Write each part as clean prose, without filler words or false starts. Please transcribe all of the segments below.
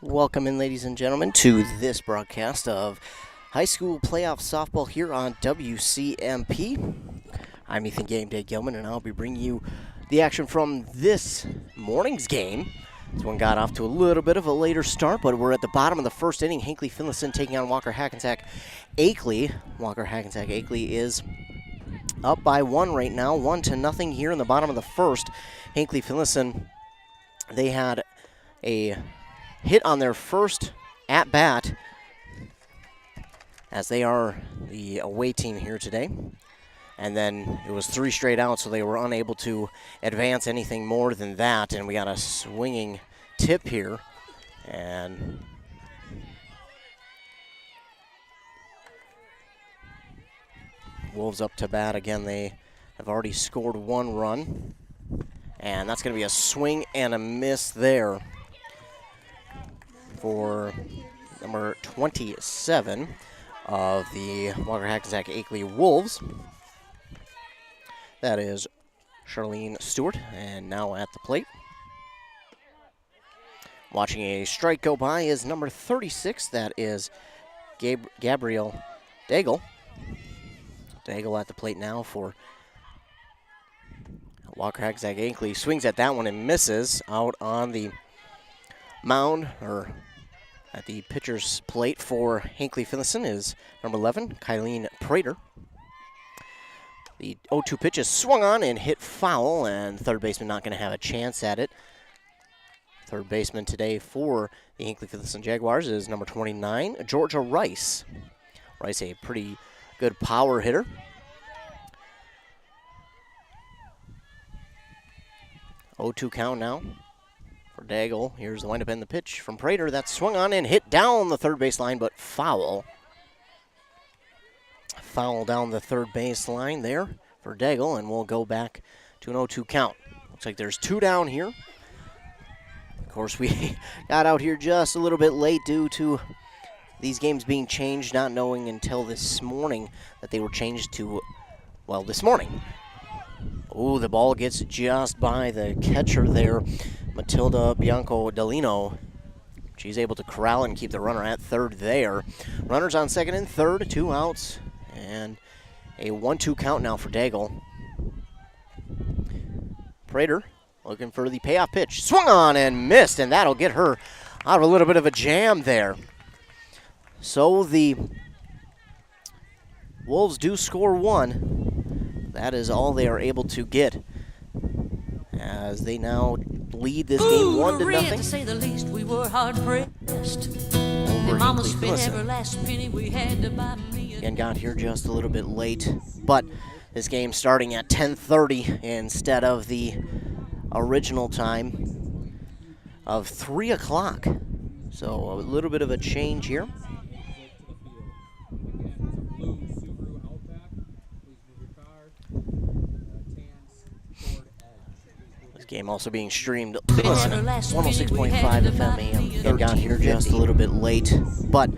Welcome in, ladies and gentlemen, to this broadcast of high school playoff softball here on WCMP. I'm Ethan Game Day Gilman, and I'll be bringing you the action from this morning's game. This one got off to a little bit of a later start, but we're at the bottom of the first inning. Hinckley-Finlayson taking on Hackensack Akeley. Hackensack Akeley is up by one right now, 1-0 here in the bottom of the first. Hinckley-Finlayson, they had a hit on their first at-bat, as they are the away team here today. And then it was 3 straight outs, so they were unable to advance anything more than that. And we got a swinging tip here. And Wolves up to bat again. They have already scored 1 run. And that's going to be a swing and a miss there for number 27 of the Hackensack Akeley Wolves. That is Charlene Stewart, and now at the plate. Watching a strike go by is number 36. That is Gabrielle Daigle. Daigle at the plate now for Hackensack Akeley. Swings at that one and misses. Out on the mound, or at the pitcher's plate for Hinckley-Finlayson, is number 11, Kylene Prater. The 0-2 pitch is swung on and hit foul, and third baseman not going to have a chance at it. Third baseman today for the Hinckley-Finlayson Jaguars is number 29, Georgia Rice. Rice, a pretty good power hitter. Oh, 2 count now for Daigle. Here's the windup and the pitch from Prater. That's swung on and hit down the third base line, but foul. Foul down the third base line there for Daigle, and we'll go back to an 0-2 count. Looks like there's 2 down here. Of course, we got out here just a little bit late due to these games being changed, not knowing until this morning that they were changed to, well, this morning. Oh, the ball gets just by the catcher there, Matilda Bianco-Delino. She's able to corral and keep the runner at third there. Runners on second and third, 2 outs, and a 1-2 count now for Daigle. Prater looking for the payoff pitch. Swung on and missed, and that'll get her out of a little bit of a jam there. So the Wolves do score 1. That is all they are able to get, as they now lead this game 1-0. To say the least, we were hard pressed. Over Mama spent every Hinckley-Finlayson. last penny we had to buy me. And got here just a little bit late, but this game starting at 10:30 instead of the original time of 3 o'clock. So a little bit of a change here. Game also being streamed, listen, 106.5 FM AM, and got here just a little bit late, but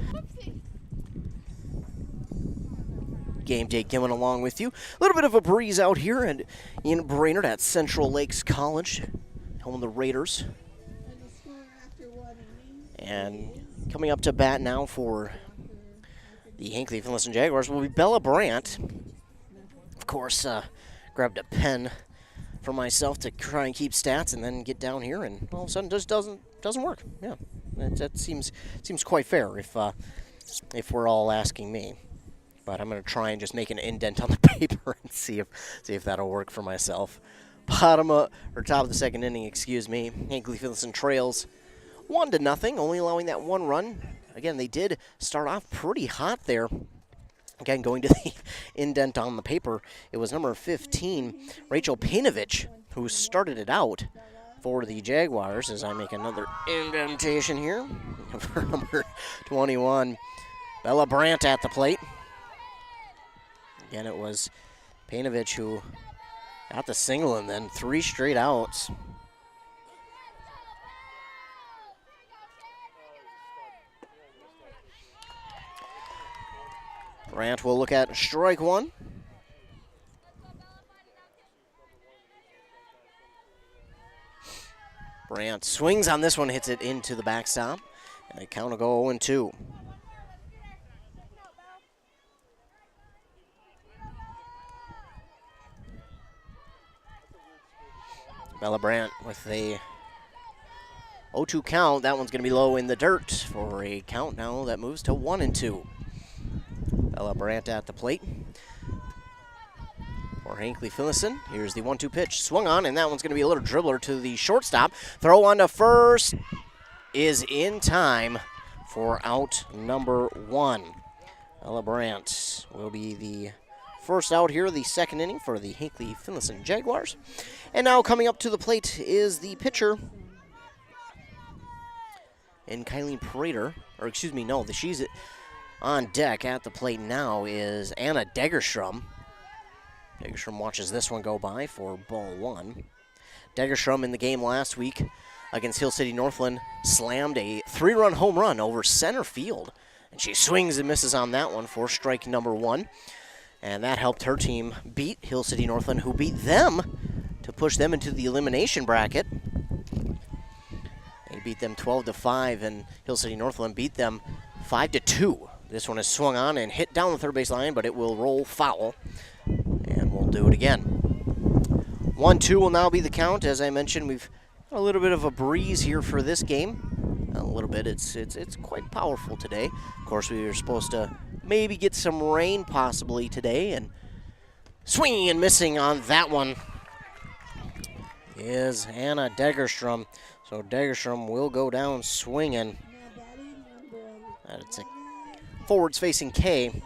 Game Day coming along with you. A little bit of a breeze out here and in Brainerd at Central Lakes College, home of the Raiders. And coming up to bat now for the Hinckley-Finlayson Jaguars will be Bella Brandt. Of course, grabbed a pen for myself to try and keep stats, and then get down here, and all of a sudden just doesn't work. Yeah, that seems quite fair if we're all asking me. But I'm going to try and just make an indent on the paper and see if that'll work for myself. Top of the second inning, excuse me. Hinckley-Finlayson trails 1-0, only allowing that 1 run. Again, they did start off pretty hot there. Again, going to the indent on the paper, it was number 15, Rachel Painovich, who started it out for the Jaguars, as I make another indentation here for number 21, Bella Brandt at the plate. Again, it was Painovich who got the single, and then 3 straight outs. Brandt will look at strike 1. Brandt swings on this one, hits it into the backstop. They count to go 0-2. Bella Brandt with a 0-2 count. That one's going to be low in the dirt for a count now that moves to 1-2. Bella Brandt at the plate for Hinckley-Finlayson. Here's the 1-2 pitch. Swung on, and that one's going to be a little dribbler to the shortstop. Throw on to first is in time for out number 1. Bella Brandt will be the first out here, the second inning for the Hinckley-Finlayson Jaguars. And now coming up to the plate is the pitcher in Kylie Prater, or excuse me, no, she's on deck at the plate now is Anna Degerstrom. Degerstrom watches this one go by for ball 1. Degerstrom in the game last week against Hill City Northland slammed a 3-run home run over center field. And she swings and misses on that one for strike number 1. And that helped her team beat Hill City Northland, who beat them to push them into the elimination bracket. They beat them 12-5, and Hill City Northland beat them 5-2. This one is swung on and hit down the third base line, but it will roll foul. And we'll do it again. 1-2 will now be the count. As I mentioned, we've got a little bit of a breeze here for this game. A little bit. It's quite powerful today. Of course, we were supposed to maybe get some rain possibly today, and swinging and missing on that one is Anna Degerstrom. So Degerstrom will go down swinging. It's a forwards-facing K.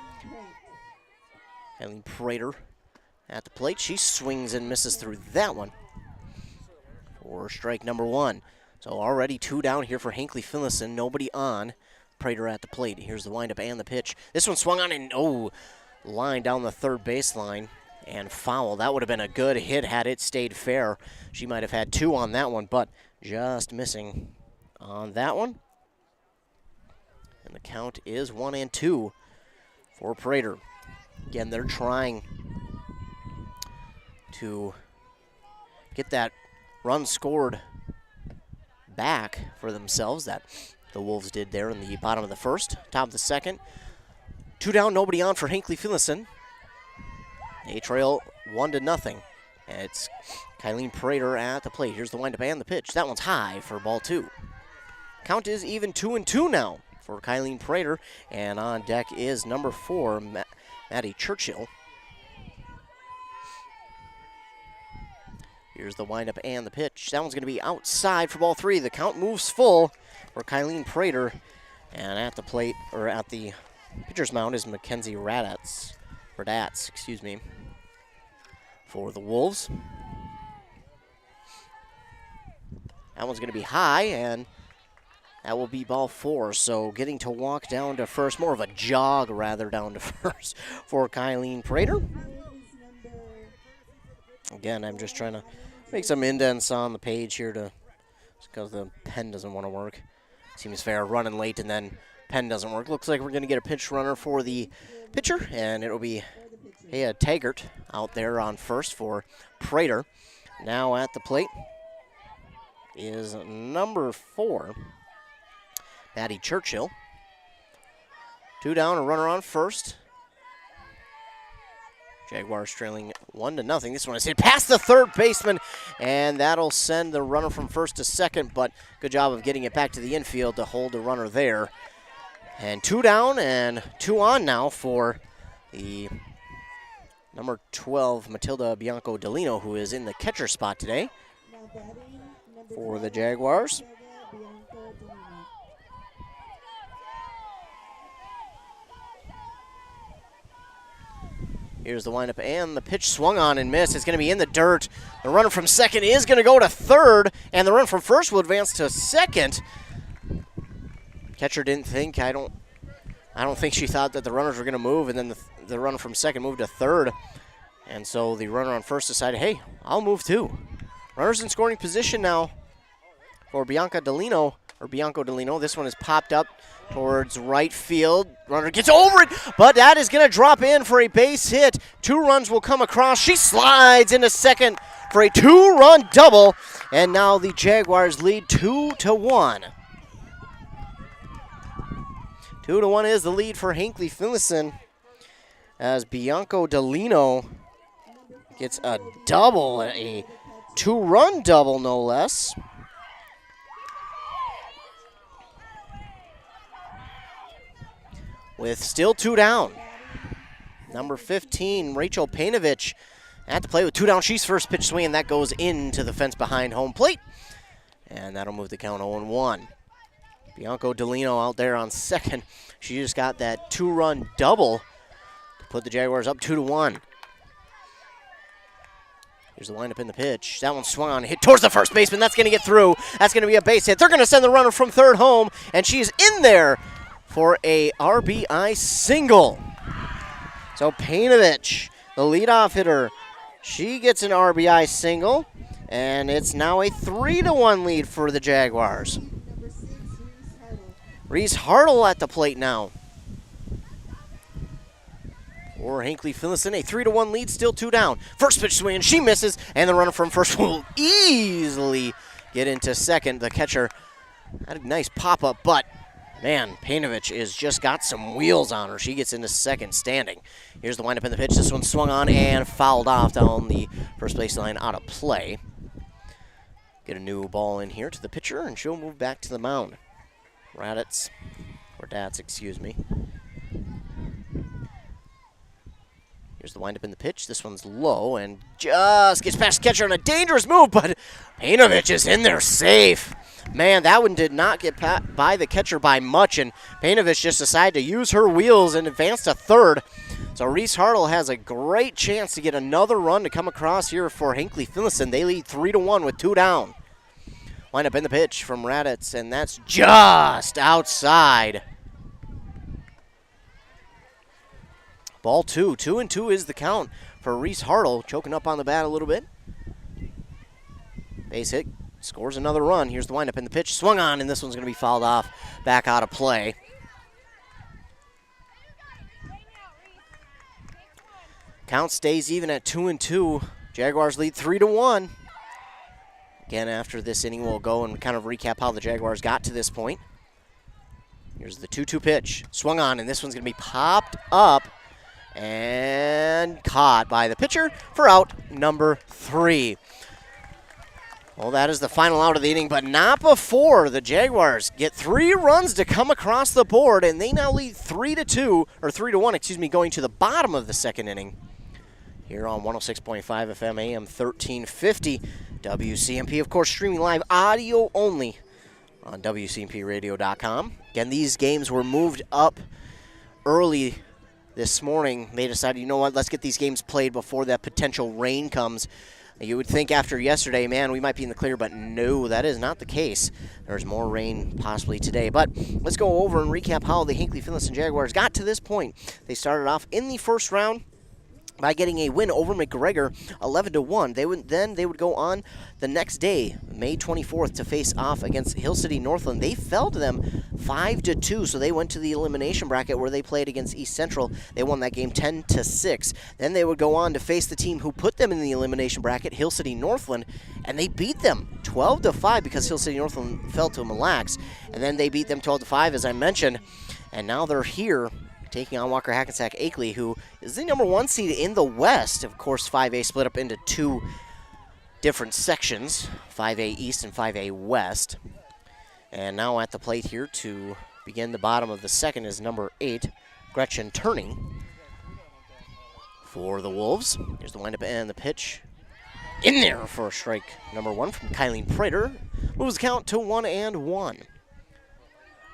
Eileen Prater at the plate. She swings and misses through that one for strike number 1. So already 2 down here for Hinckley-Finlayson. Nobody on. Prater at the plate. Here's the windup and the pitch. This one swung on and, line down the third baseline and foul. That would have been a good hit had it stayed fair. She might have had 2 on that one, but just missing on that one. And the count is 1-2 for Prater. Again, they're trying to get that run scored back for themselves that the Wolves did there in the bottom of the first, top of the second. 2 down, nobody on for Hinckley-Finlayson. They trail 1-0. And it's Kylie Prater at the plate. Here's the windup and the pitch. That one's high for ball 2. Count is even 2-2 now for Kylie Prater. And on deck is number 4, Maddie Churchill. Here's the windup and the pitch. That one's going to be outside for ball 3. The count moves full for Kylie Prater. And at the plate, or at the pitcher's mound, is Mackenzie Radatz, for the Wolves. That one's going to be high, and that will be ball 4. So getting to walk down to first, more of a jog rather down to first for Kylie Prater. Again, I'm just trying to make some indents on the page here because the pen doesn't want to work. Seems fair, running late and then pen doesn't work. Looks like we're going to get a pitch runner for the pitcher, and it'll be Taggart out there on first for Prater. Now at the plate is number 4, Maddie Churchill. 2 down, a runner on first. Jaguars trailing 1-0. This one is hit past the third baseman, and that'll send the runner from first to second, but good job of getting it back to the infield to hold the runner there. And 2 down and 2 on now for the number 12, Matilda Bianco-Delino, who is in the catcher spot today for the Jaguars. Here's the windup and the pitch, swung on and missed. It's going to be in the dirt. The runner from second is going to go to third, and the runner from first will advance to second. Catcher didn't think. I don't think she thought that the runners were going to move, and then the runner from second moved to third. And so the runner on first decided, hey, I'll move too. Runners in scoring position now for Bianco-Delino. This one is popped up towards right field. Runner gets over it, but that is going to drop in for a base hit. 2 runs will come across. She slides into second for a 2-run double, and now the Jaguars lead 2-1. 2-1 is the lead for Hinckley-Finlayson as Bianco Delino gets a double, a 2-run double no less. With still 2 down. Number 15, Rachel Painovich at the plate with 2 down. She's first pitch swing, and that goes into the fence behind home plate. And that'll move the count 0-1. Bianco Delino out there on second. She just got that 2-run double to put the Jaguars up 2-1. Here's the windup in the pitch. That one swung on, hit towards the first baseman. That's going to get through. That's going to be a base hit. They're going to send the runner from third home, and she's in there for a RBI single. So Painovich, the leadoff hitter, she gets an RBI single, and it's now a 3-1 lead for the Jaguars. Reese Hartle at the plate now. For Hinckley-Finlayson, a 3-1 lead, still 2 down. First pitch swing, she misses, and the runner from first will easily get into second. The catcher had a nice pop-up, but man, Painovich is just got some wheels on her. She gets into second standing. Here's the windup in the pitch. This one swung on and fouled off down the first base line out of play. Get a new ball in here to the pitcher, and she'll move back to the mound. Raddatz, excuse me. Here's the windup in the pitch. This one's low and just gets past the catcher on a dangerous move, but Painovich is in there safe. Man, that one did not get by the catcher by much, and Painovich just decided to use her wheels and advance to third. So Reese Hartle has a great chance to get another run to come across here for Hinckley-Finlayson. They lead 3-1 with 2 down. Windup in the pitch from Raddatz, and that's just outside. Ball 2. 2-2 is the count for Reese Hartle, choking up on the bat a little bit. Base hit, scores another run. Here's the windup in the pitch. Swung on, and this one's going to be fouled off, back out of play. Count stays even at 2-2. Jaguars lead 3-1. Again, after this inning, we'll go and kind of recap how the Jaguars got to this point. Here's the 2-2 pitch. Swung on, and this one's going to be popped up and caught by the pitcher for out number 3. Well, that is the final out of the inning, but not before the Jaguars get 3 runs to come across the board, and they now lead 3-1, going to the bottom of the second inning. Here on 106.5 FM AM 1350 WCMP, of course, streaming live audio only on WCMPradio.com. Again, these games were moved up early this morning. They decided, you know what, let's get these games played before that potential rain comes. You would think after yesterday, man, we might be in the clear, but no, that is not the case. There's more rain possibly today. But let's go over and recap how the Hinckley-Finlayson Jaguars got to this point. They started off in the first round by getting a win over McGregor, 11-1. They would go on the next day, May 24th, to face off against Hill City Northland. They fell to them 5-2, so they went to the elimination bracket where they played against East Central. They won that game 10-6. Then they would go on to face the team who put them in the elimination bracket, Hill City Northland, and they beat them 12-5 because Hill City Northland fell to Mille Lacs. And then they beat them 12-5, as I mentioned, and now they're here taking on Walker Hackensack Akeley, who is the number 1 seed in the West. Of course, 5A split up into 2 different sections, 5A East and 5A West. And now at the plate here to begin the bottom of the second is number 8, Gretchen Turning for the Wolves. Here's the windup and the pitch. In there for strike number 1 from Kylie Prater. Moves the count to 1-1.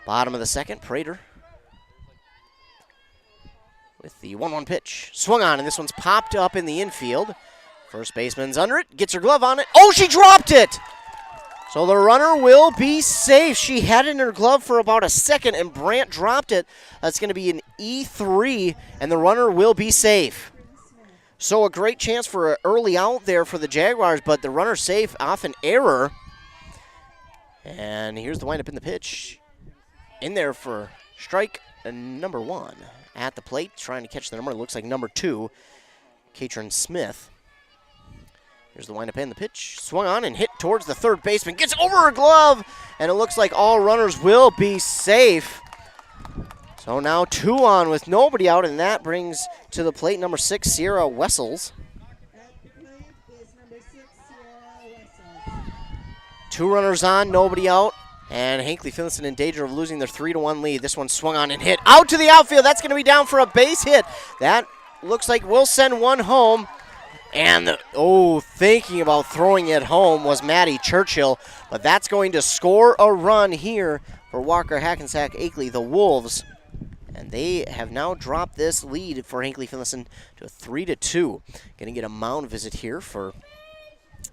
Bottom of the second, Prater with the 1-1 pitch. Swung on, and this one's popped up in the infield. First baseman's under it, gets her glove on it. Oh, she dropped it! So the runner will be safe. She had it in her glove for about a second, and Brandt dropped it. That's going to be an E3, and the runner will be safe. So a great chance for an early out there for the Jaguars, but the runner's safe off an error. And here's the windup in the pitch. In there for strike number 1. At the plate, trying to catch the number. It looks like number 2, Katrin Smith. Here's the windup and the pitch. Swung on and hit towards the third baseman. Gets over her glove, and it looks like all runners will be safe. So now 2 on with nobody out, and that brings to the plate number 6, Sierra Wessels. 2 runners on, nobody out, and Hinckley-Finlayson in danger of losing their 3-1 lead. This one swung on and hit out to the outfield. That's going to be down for a base hit. That looks like we'll send one home. And, thinking about throwing it home was Maddie Churchill, but that's going to score a run here for Walker Hackensack Akeley, the Wolves. And they have now dropped this lead for Hinckley-Finlayson to a 3-2. Going to get a mound visit here for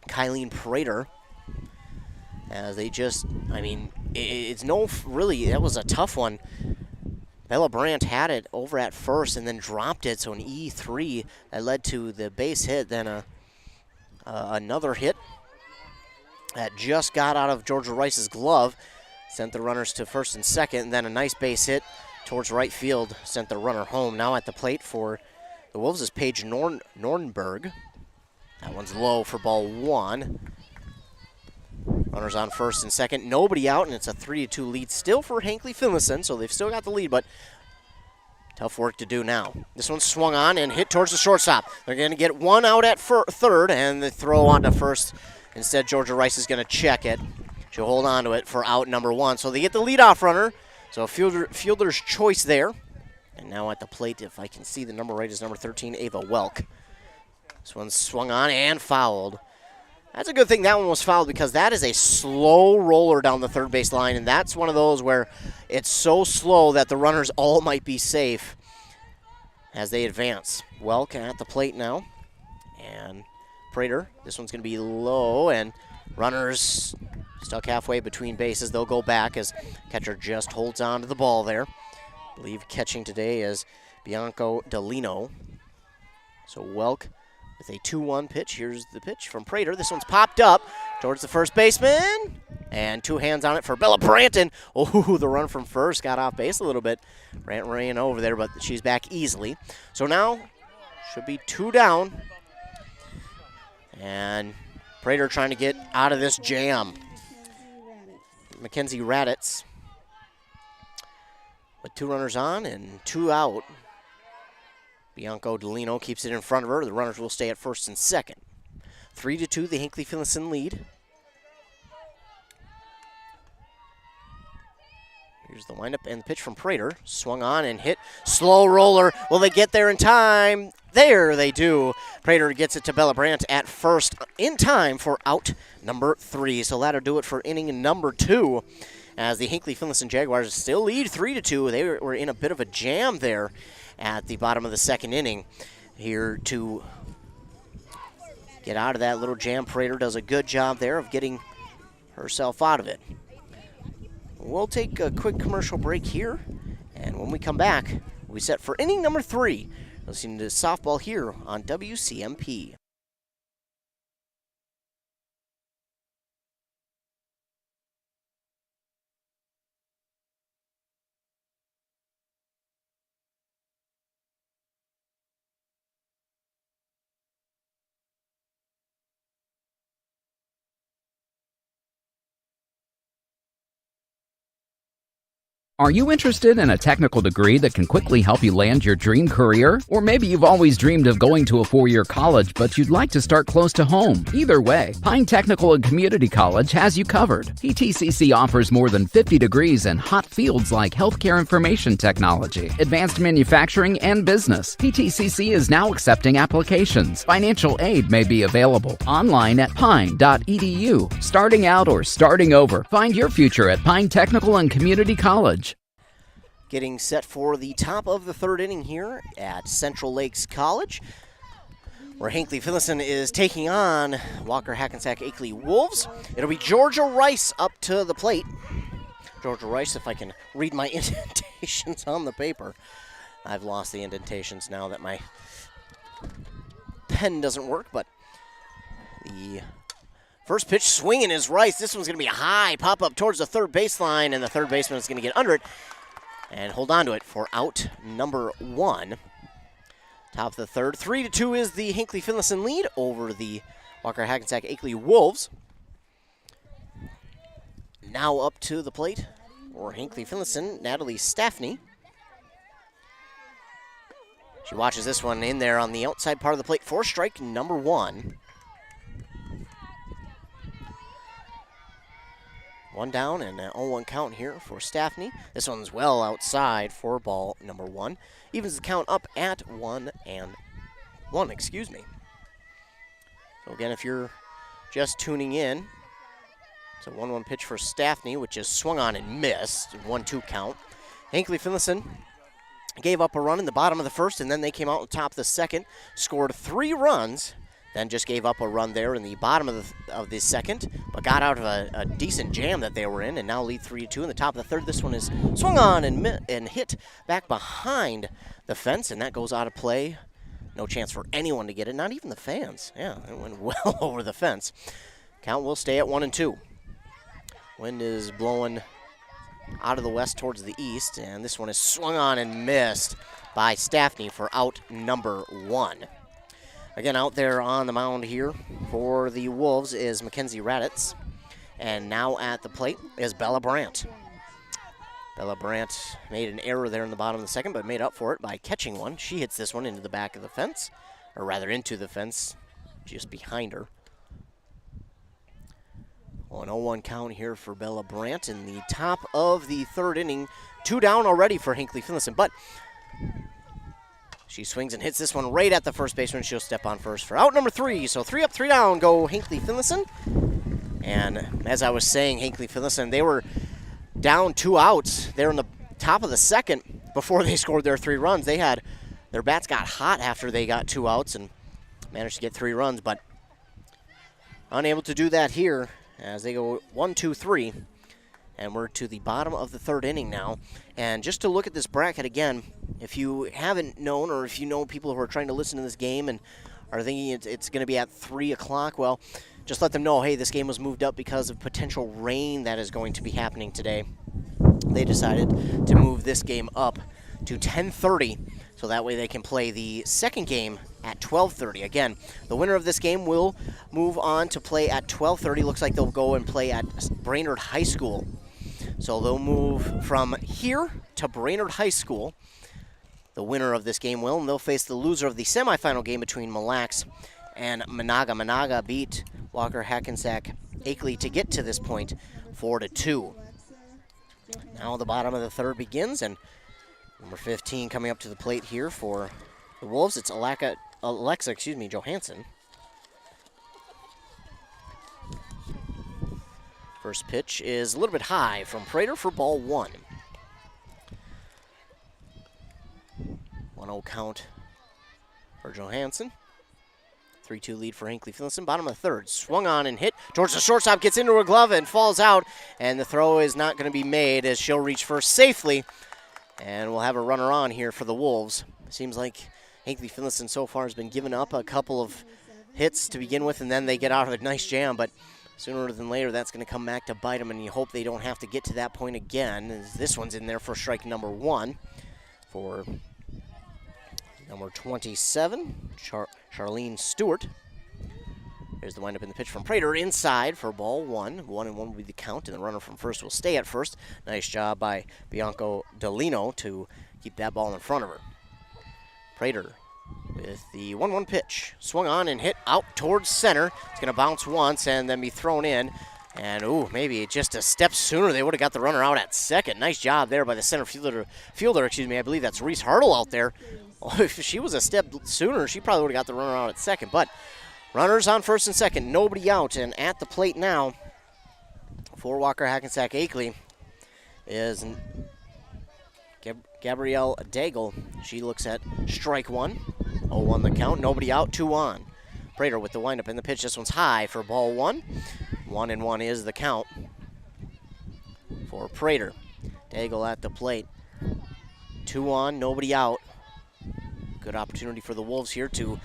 Kylene Prater. As they just, it's really, that was a tough one. Bella Brandt had it over at first and then dropped it, so an E3 that led to the base hit, then another hit that just got out of Georgia Rice's glove, sent the runners to first and second, and then a nice base hit towards right field, sent the runner home. Now at the plate for the Wolves is Paige Nornberg. That one's low for ball 1. Runners on first and second, nobody out, and it's a 3-2 lead still for Hinckley-Finlayson, so they've still got the lead, but tough work to do now. This one swung on and hit towards the shortstop. They're going to get one out at third, and the throw on to first. Instead, Georgia Rice is going to check it. She'll hold on to it for out number 1. So they get the leadoff runner, so fielder's choice there. And now at the plate, if I can see the number right, is number 13, Ava Welk. This one swung on and fouled. That's a good thing that one was fouled because that is a slow roller down the third base line, and that's one of those where it's so slow that the runners all might be safe as they advance. Welk at the plate now, and Prater, this one's going to be low, and runners stuck halfway between bases. They'll go back as catcher just holds on to the ball there. I believe catching today is Bianco Delino. So Welk with a 2-1 pitch. Here's the pitch from Prater. This one's popped up towards the first baseman. And 2 hands on it for Bella Branton. Oh, the run from first got off base a little bit. Branton ran over there, but she's back easily. So now should be 2 down. And Prater trying to get out of this jam. Mackenzie Raditz with 2 runners on and 2 out. Bianco Delino keeps it in front of her. The runners will stay at first and second. 3-2, the Hinckley-Finlayson lead. Here's the windup and the pitch from Prater. Swung on and hit. Slow roller. Will they get there in time? There they do. Prater gets it to Bella Brandt at first in time for out number 3. So that'll do it for inning number 2. As the Hinckley-Finlayson Jaguars still lead 3-2. They were in a bit of a jam there at the bottom of the second inning. Here to get out of that little jam. Prater does a good job there of getting herself out of it. We'll take a quick commercial break here, and when we come back, we set for inning number 3. Listening to softball here on WCMP. Are you interested in a technical degree that can quickly help you land your dream career? Or maybe you've always dreamed of going to a 4-year college, but you'd like to start close to home. Either way, Pine Technical and Community College has you covered. PTCC offers more than 50 degrees in hot fields like healthcare information technology, advanced manufacturing, and business. PTCC is now accepting applications. Financial aid may be available online at pine.edu. Starting out or starting over, find your future at Pine Technical and Community College. Getting set for the top of the third inning here at Central Lakes College, where Hinckley-Finlayson is taking on Walker Hackensack Akeley Wolves. It'll be Georgia Rice up to the plate. Georgia Rice, if I can read my indentations on the paper. I've lost the indentations now that my pen doesn't work, but the first pitch swinging is Rice. This one's going to be a high pop-up towards the third baseline, and the third baseman is going to get under it and hold on to it for out number 1. Top of the third. 3-2 is the Hinckley-Finlayson lead over the Walker Hackensack Akeley Wolves. Now up to the plate for Hinckley-Finlayson, Natalie Staffney. She watches this one in there on the outside part of the plate for strike number 1. 1 down and an 0-1 count here for Staffney. This one's well outside for ball number 1. Evens the count up at 1-1, excuse me. So again, if you're just tuning in, it's a 1-1 pitch for Staffney, which is swung on and missed. 1-2 count. Hinckley-Finlayson gave up a run in the bottom of the first, and then they came out on top of the second, scored 3 runs, then just gave up a run there in the bottom of the second, but got out of a decent jam that they were in, and now lead 3-2 in the top of the third. This one is swung on and hit back behind the fence, and that goes out of play. No chance for anyone to get it, not even the fans. Yeah, it went well over the fence. Count will stay at 1-2. Wind is blowing out of the west towards the east, and this one is swung on and missed by Staffney for out number 1. Again, out there on the mound here for the Wolves is Mackenzie Raditz, and now at the plate is Bella Brandt. Bella Brandt made an error there in the bottom of the second, but made up for it by catching one. She hits this one into the back of the fence, or rather into the fence, just behind her. Well, an 0-1 count here for Bella Brandt in the top of the third inning. 2 down already for Hinckley-Finlayson, but she swings and hits this one right at the first baseman. She'll step on first for out number 3. So 3 up, 3 down go Hinckley-Finlayson. And as I was saying, Hinckley-Finlayson, they were down 2 outs there in the top of the second before they scored their 3 runs. Their bats got hot after they got 2 outs and managed to get 3 runs, but unable to do that here as they go 1-2-3. And we're to the bottom of the third inning now. And just to look at this bracket again, if you haven't known, or if you know people who are trying to listen to this game and are thinking it's going to be at 3 o'clock, well, just let them know, hey, this game was moved up because of potential rain that is going to be happening today. They decided to move this game up to 10:30, so that way they can play the second game at 12:30. Again, the winner of this game will move on to play at 12:30. Looks like they'll go and play at Brainerd High School. So they'll move from here to Brainerd High School. The winner of this game will, and they'll face the loser of the semifinal game between Mille Lacs and Monaga. Monaga beat Walker Hackensack Akeley to get to this point 4-2. Now the bottom of the third begins, and number 15 coming up to the plate here for the Wolves. It's Alexa Johansson. First pitch is a little bit high from Prater for ball 1. 1-0 count for Johansson. 3-2 lead for Hinckley-Finlayson. Bottom of the third. Swung on and hit towards the shortstop. Gets into her glove and falls out. And the throw is not going to be made as she'll reach first safely. And we'll have a runner on here for the Wolves. Seems like Hinckley-Finlayson so far has been giving up a couple of hits to begin with, and then they get out of a nice jam. But sooner than later, that's going to come back to bite them, and you hope they don't have to get to that point again. As this one's in there for strike number 1 for number 27, Charlene Stewart. There's the windup in the pitch from Prater inside for ball 1. 1-1 will be the count, and the runner from first will stay at first. Nice job by Bianco Delino to keep that ball in front of her. Prater with the 1-1 pitch. Swung on and hit out towards center. It's going to bounce once and then be thrown in. And, maybe just a step sooner they would have got the runner out at second. Nice job there by the center fielder. I believe that's Reese Hartle out there. If she was a step sooner, she probably would have got the runner out at second. But runners on first and second, nobody out. And at the plate now for Walker Hackensack Akeley is Gabrielle Daigle. She looks at strike 1. 0-1 the count, nobody out, 2 on. Prater with the windup in the pitch. This one's high for ball 1. 1-1 is the count for Prater. Daigle at the plate. 2 on, nobody out. Good opportunity for the Wolves here to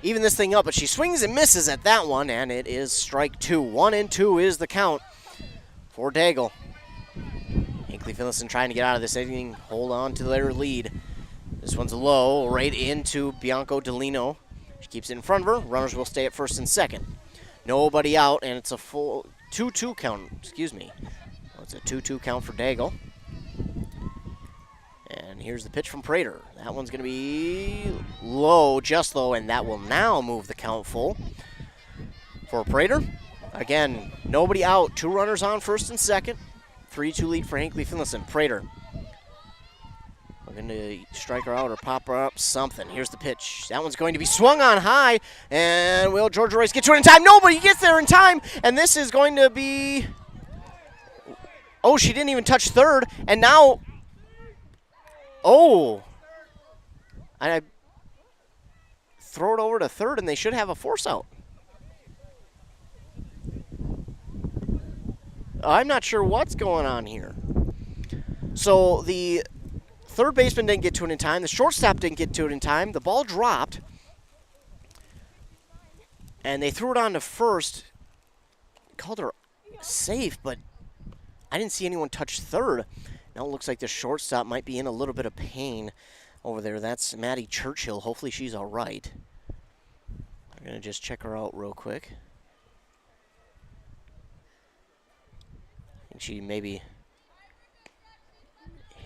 even this thing up, but she swings and misses at that one, and it is strike 2. 1-2 is the count for Daigle. Hinckley-Finlayson trying to get out of this inning, hold on to their lead. This one's low, right into Bianco Delino. She keeps it in front of her. Runners will stay at first and second. Nobody out, and it's a full 2-2 count. It's a 2-2 count for Daigle. And here's the pitch from Prater. That one's going to be low, just low, and that will now move the count full for Prater. Again, nobody out. 2 runners on first and second. 3-2 lead for Hinckley-Finlayson. Prater looking to strike her out or pop her up, something. Here's the pitch. That one's going to be swung on high. And will Georgia Royce get to it in time? Nobody gets there in time. And this is going to be... Oh, she didn't even touch third. And now... Oh. I throw it over to third, and they should have a force out. I'm not sure what's going on here. So the third baseman didn't get to it in time. The shortstop didn't get to it in time. The ball dropped. And they threw it on to first. Called her safe, but I didn't see anyone touch third. Now it looks like the shortstop might be in a little bit of pain over there. That's Maddie Churchill. Hopefully she's all right. I'm going to just check her out real quick. I think she maybe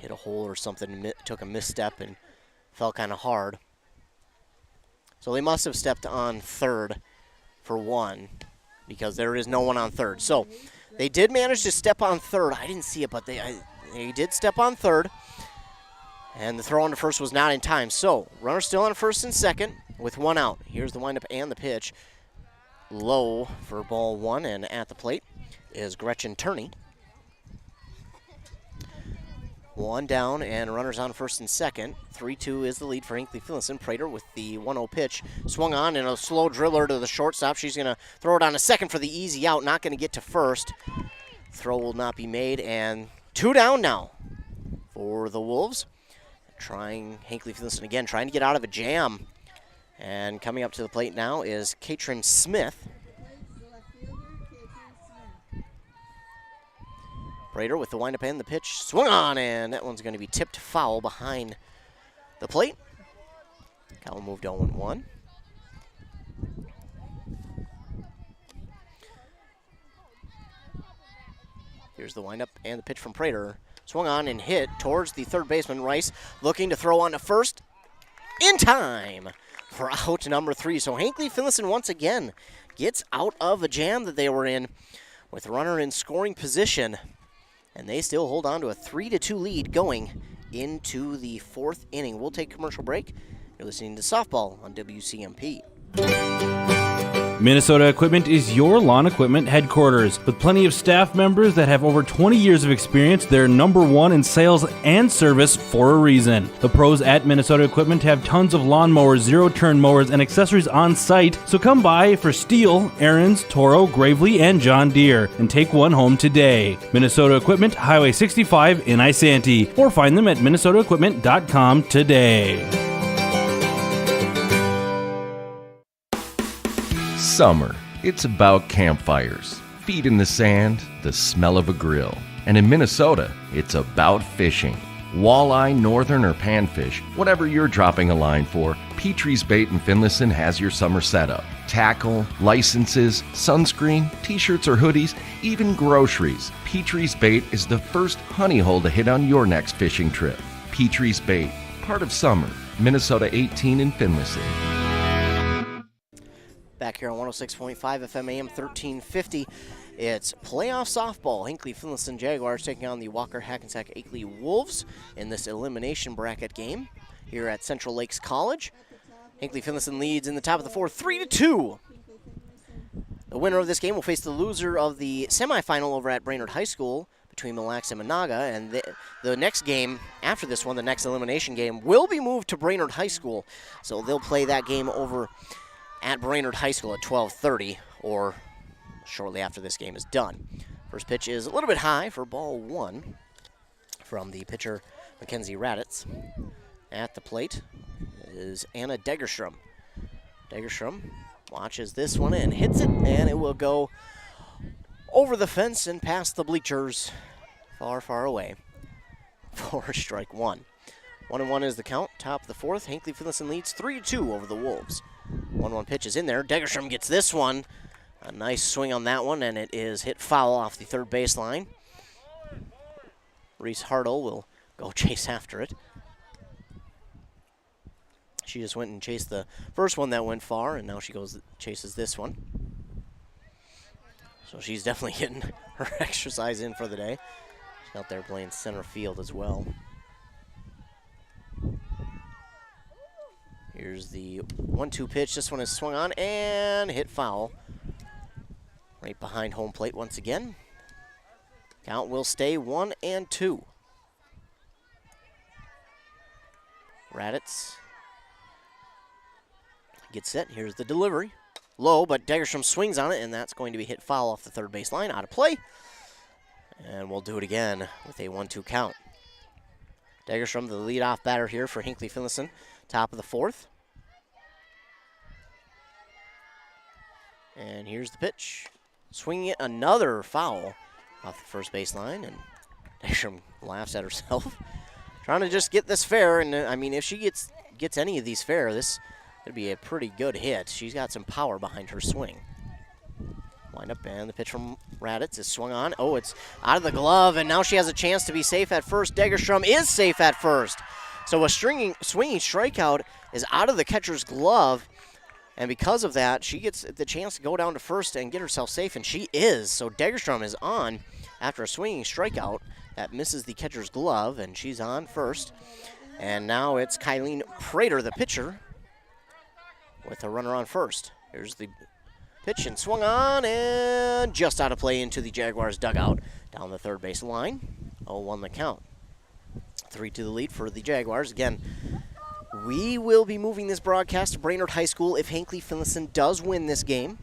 hit a hole or something, took a misstep and fell kind of hard. So they must have stepped on third for one, because there is no one on third. So they did manage to step on third. I didn't see it, but they did step on third. And the throw on to first was not in time. So runner still on first and second with 1 out. Here's the windup and the pitch. Low for ball 1, and at the plate is Gretchen Turney. 1 down and runners on first and second. 3-2 is the lead for Hinckley-Finlayson. Prater with the 1-0 pitch. Swung on and a slow driller to the shortstop. She's going to throw it on to second for the easy out. Not going to get to first. Throw will not be made, and 2 down now for the Wolves. Trying Hinckley-Finlayson again, trying to get out of a jam. And coming up to the plate now is Katrin Smith. Prater with the windup and the pitch. Swung on, and that one's going to be tipped foul behind the plate. Count moved 0-1. Here's the windup and the pitch from Prater. Swung on and hit towards the third baseman, Rice, looking to throw on to first in time for out number 3. So Hinckley-Finlayson once again gets out of a jam that they were in with the runner in scoring position. And they still hold on to a 3-2 lead going into the 4th inning. We'll take a commercial break. You're listening to Softball on WCMP. Minnesota Equipment is your lawn equipment headquarters. With plenty of staff members that have over 20 years of experience, they're #1 in sales and service for a reason. The pros at Minnesota Equipment have tons of lawnmowers, zero-turn mowers, and accessories on site, so come by for Stihl, Aaron's, Toro, Gravely, and John Deere, and take one home today. Minnesota Equipment, Highway 65 in Isanti, or find them at minnesotaequipment.com today. Summer. It's about campfires, feet in the sand, the smell of a grill. And in Minnesota, it's about fishing. Walleye, northern, or panfish, whatever you're dropping a line for, Petrie's Bait in Finlayson has your summer setup. Tackle, licenses, sunscreen, t-shirts or hoodies, even groceries. Petrie's Bait is the first honey hole to hit on your next fishing trip. Petrie's Bait, part of summer. Minnesota 18 in Finlayson. Back here on 106.5 FM AM 1350. It's playoff softball. Hinckley-Finlayson Jaguars taking on the Walker Hackensack Akeley Wolves in this elimination bracket game here at Central Lakes College. Hinckley-Finlayson leads in the top of the 4th, 3-2. The winner of this game will face the loser of the semifinal over at Brainerd High School between Mille Lacs and Monaga, and the next game after this one, the next elimination game, will be moved to Brainerd High School. So they'll play that game over at Brainerd High School at 12:30, or shortly after this game is done. First pitch is a little bit high for ball 1 from the pitcher, Mackenzie Raditz. At the plate is Anna Degerstrom. Degerstrom watches this one and hits it, and it will go over the fence and past the bleachers far, far away for strike 1. 1-1 is the count. Top of the 4th, Hinckley-Finlayson leads 3-2 over the Wolves. 1-1 pitch is in there. Degerstrom gets this one. A nice swing on that one, and it is hit foul off the third baseline. Reese Hartle will go chase after it. She just went and chased the first one that went far, and now she chases this one. So she's definitely getting her exercise in for the day. She's out there playing center field as well. Here's the 1-2 pitch. This one is swung on and hit foul. Right behind home plate once again. Count will stay 1-2. Raditz gets set. Here's the delivery. Low, but Degerstrom swings on it, and that's going to be hit foul off the third base line. Out of play. And we'll do it again with a 1-2 count. Degerstrom, the leadoff batter here for Hinckley-Finlayson. Top of the fourth. And here's the pitch. Swinging it, another foul off the first base line, and Degerstrom laughs at herself. Trying to just get this fair, and I mean, if she gets any of these fair, this could be a pretty good hit. She's got some power behind her swing. Wind up, and the pitch from Raditz is swung on. Oh, it's out of the glove, and now she has a chance to be safe at first. Degerstrom is safe at first. So a swinging strikeout is out of the catcher's glove, and because of that, she gets the chance to go down to first and get herself safe, and she is. So Degerstrom is on after a swinging strikeout. That misses the catcher's glove, and she's on first. And now it's Kyleen Prater, the pitcher, with a runner on first. Here's the pitch and swung on, and just out of play into the Jaguars' dugout down the third base line. 0-1 the count. 3 to the lead for the Jaguars. Again, we will be moving this broadcast to Brainerd High School if Hinckley-Finlayson does win this game.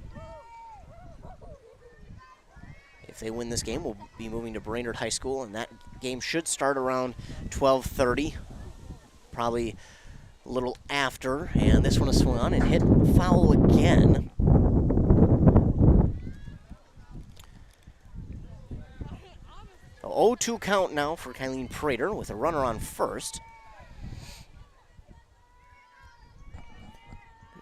If they win this game, we'll be moving to Brainerd High School, and that game should start around 12:30, probably a little after. And this one is swung on and hit foul again. So 0-2 count now for Kyleen Prater with a runner on first.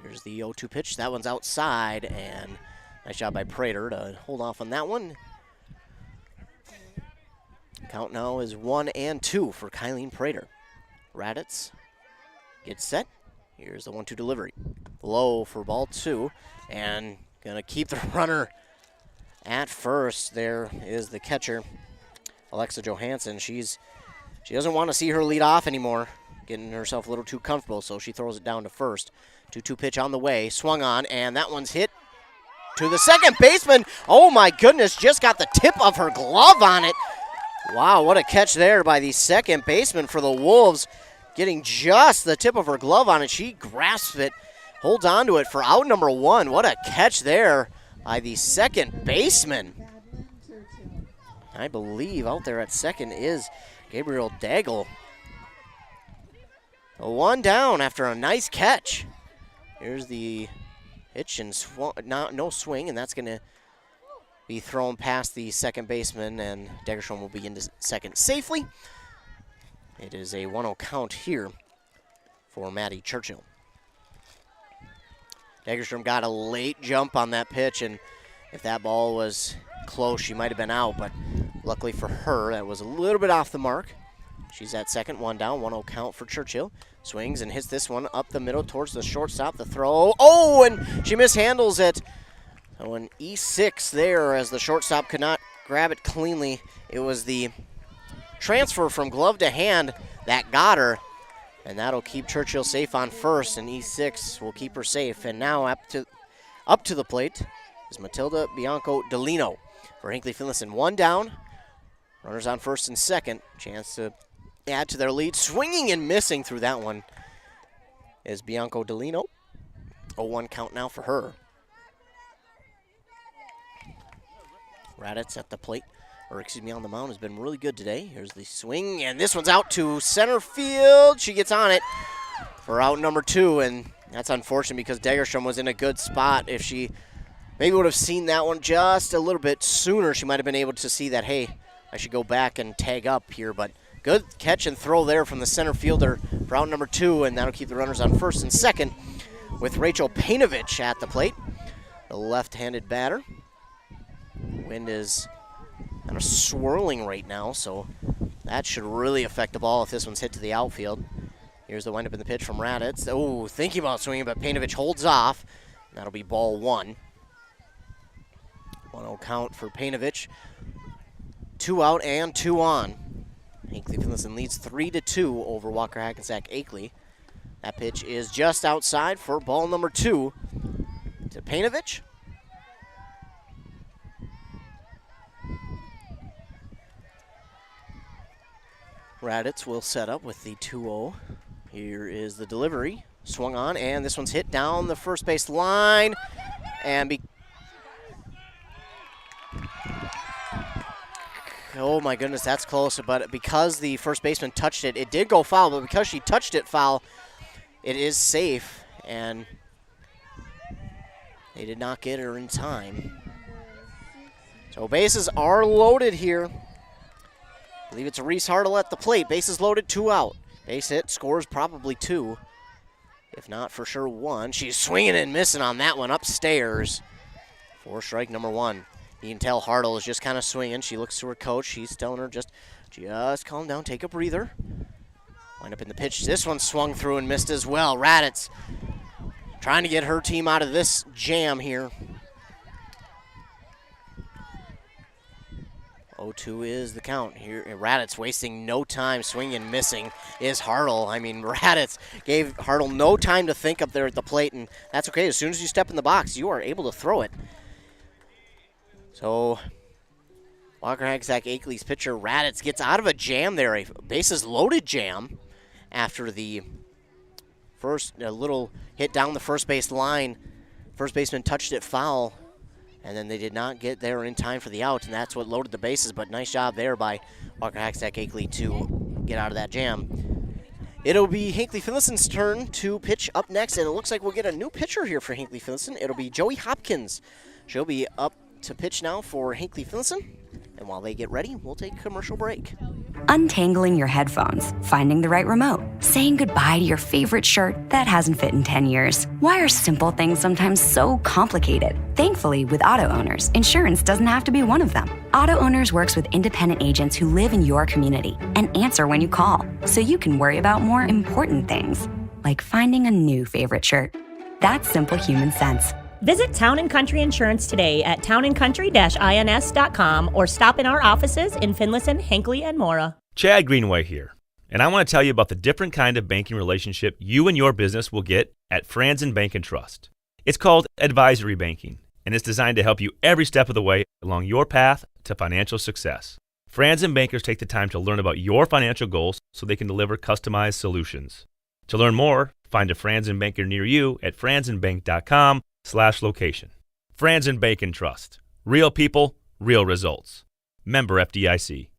Here's the 0-2 pitch. That one's outside, and nice job by Prater to hold off on that one. Count now is 1-2 for Kyleen Prater. Raditz gets set. Here's the 1-2 delivery. Low for ball 2, and gonna keep the runner at first. There is the catcher, Alexa Johansson. She doesn't want to see her lead off anymore, getting herself a little too comfortable, so she throws it down to first. 2-2 pitch on the way, swung on, and that one's hit to the second baseman. Oh my goodness, just got the tip of her glove on it. Wow, what a catch there by the second baseman for the Wolves, getting just the tip of her glove on it. She grasps it, holds on to it for out number 1. What a catch there by the second baseman. I believe out there at second is Gabriel Daigle. 1 down after a nice catch. Here's the pitch and no swing, and that's going to be thrown past the second baseman, and Degerstrom will be into second safely. It is a 1-0 count here for Maddie Churchill. Degerstrom got a late jump on that pitch, and if that ball was close, she might have been out, but luckily for her, that was a little bit off the mark. She's at second, 1 down, 1-0 count for Churchill. Swings and hits this one up the middle towards the shortstop. The throw, oh, and she mishandles it. So an E6 there as the shortstop could not grab it cleanly. It was the transfer from glove to hand that got her, and that'll keep Churchill safe on first, and E6 will keep her safe. And now up to the plate is Matilda Bianco Delino for Hinckley-Finlayson. 1 down, runners on first and second. Chance to add to their lead. Swinging and missing through that one is Bianco Delino. 0-1 count now for her. Raditz at the plate, or excuse me, on the mound, has been really good today. Here's the swing, and this one's out to center field. She gets on it for out number 2, and that's unfortunate because Degerstrom was in a good spot. If she maybe would have seen that one just a little bit sooner, she might have been able to see that, hey, I should go back and tag up here. But good catch and throw there from the center fielder for out number 2, and that'll keep the runners on first and second with Rachel Painovich at the plate, the left-handed batter. Wind is kind of swirling right now, so that should really affect the ball if this one's hit to the outfield. Here's the windup in the pitch from Raditz. Oh, thinking about swinging, but Painovich holds off. That'll be ball 1. 1-0 count for Painovich. 2 out and 2 on. Hinckley-Finlayson leads 3-2 over Walker Hackensack Akeley. That pitch is just outside for ball number 2 to Painovich. Raditz will set up with the 2-0. Here is the delivery. Swung on, and this one's hit down the first base line. And oh my goodness, that's close. But because the first baseman touched it, it did go foul. But because she touched it foul, it is safe. And they did not get her in time. So bases are loaded here. I believe it's Reese Hartle at the plate. Bases loaded, 2 out. Base hit, scores probably 2. If not, for sure 1. She's swinging and missing on that one upstairs. For strike number 1. You can tell Hartle is just kind of swinging. She looks to her coach. She's telling her just calm down, take a breather. Wind up in the pitch. This one swung through and missed as well. Raditz trying to get her team out of this jam here. 0-2 is the count here. Raditz wasting no time, swinging and missing is Hartle. I mean, Raditz gave Hartle no time to think up there at the plate, and that's okay. As soon as you step in the box, you are able to throw it. So, Walker Hackensack Akeley's pitcher Raditz gets out of a jam there, a bases loaded jam, after the first little hit down the first base line. First baseman touched it foul. And then they did not get there in time for the out, and that's what loaded the bases. But nice job there by Walker Hackensack Akeley to get out of that jam. It'll be Hinckley-Finlayson's turn to pitch up next, and it looks like we'll get a new pitcher here for Hinckley-Finlayson. It'll be Joey Hopkins. She'll be up to pitch now for Hinckley-Finlayson. And while they get ready, we'll take a commercial break. Untangling your headphones, finding the right remote, saying goodbye to your favorite shirt that hasn't fit in 10 years. Why are simple things sometimes so complicated? Thankfully, with auto owners, insurance doesn't have to be one of them. Auto Owners works with independent agents who live in your community and answer when you call, so you can worry about more important things, like finding a new favorite shirt. That's simple human sense. Visit Town & Country Insurance today at townandcountry-ins.com or stop in our offices in Finlayson, Hinckley, and Mora. Chad Greenway here, and I want to tell you about the different kind of banking relationship you and your business will get at Franzen Bank & Trust. It's called advisory banking, and it's designed to help you every step of the way along your path to financial success. Franzen bankers take the time to learn about your financial goals so they can deliver customized solutions. To learn more, find a Franzen banker near you at franzenbank.com/location. Franzen Bank & Trust. Real people, real results. Member FDIC.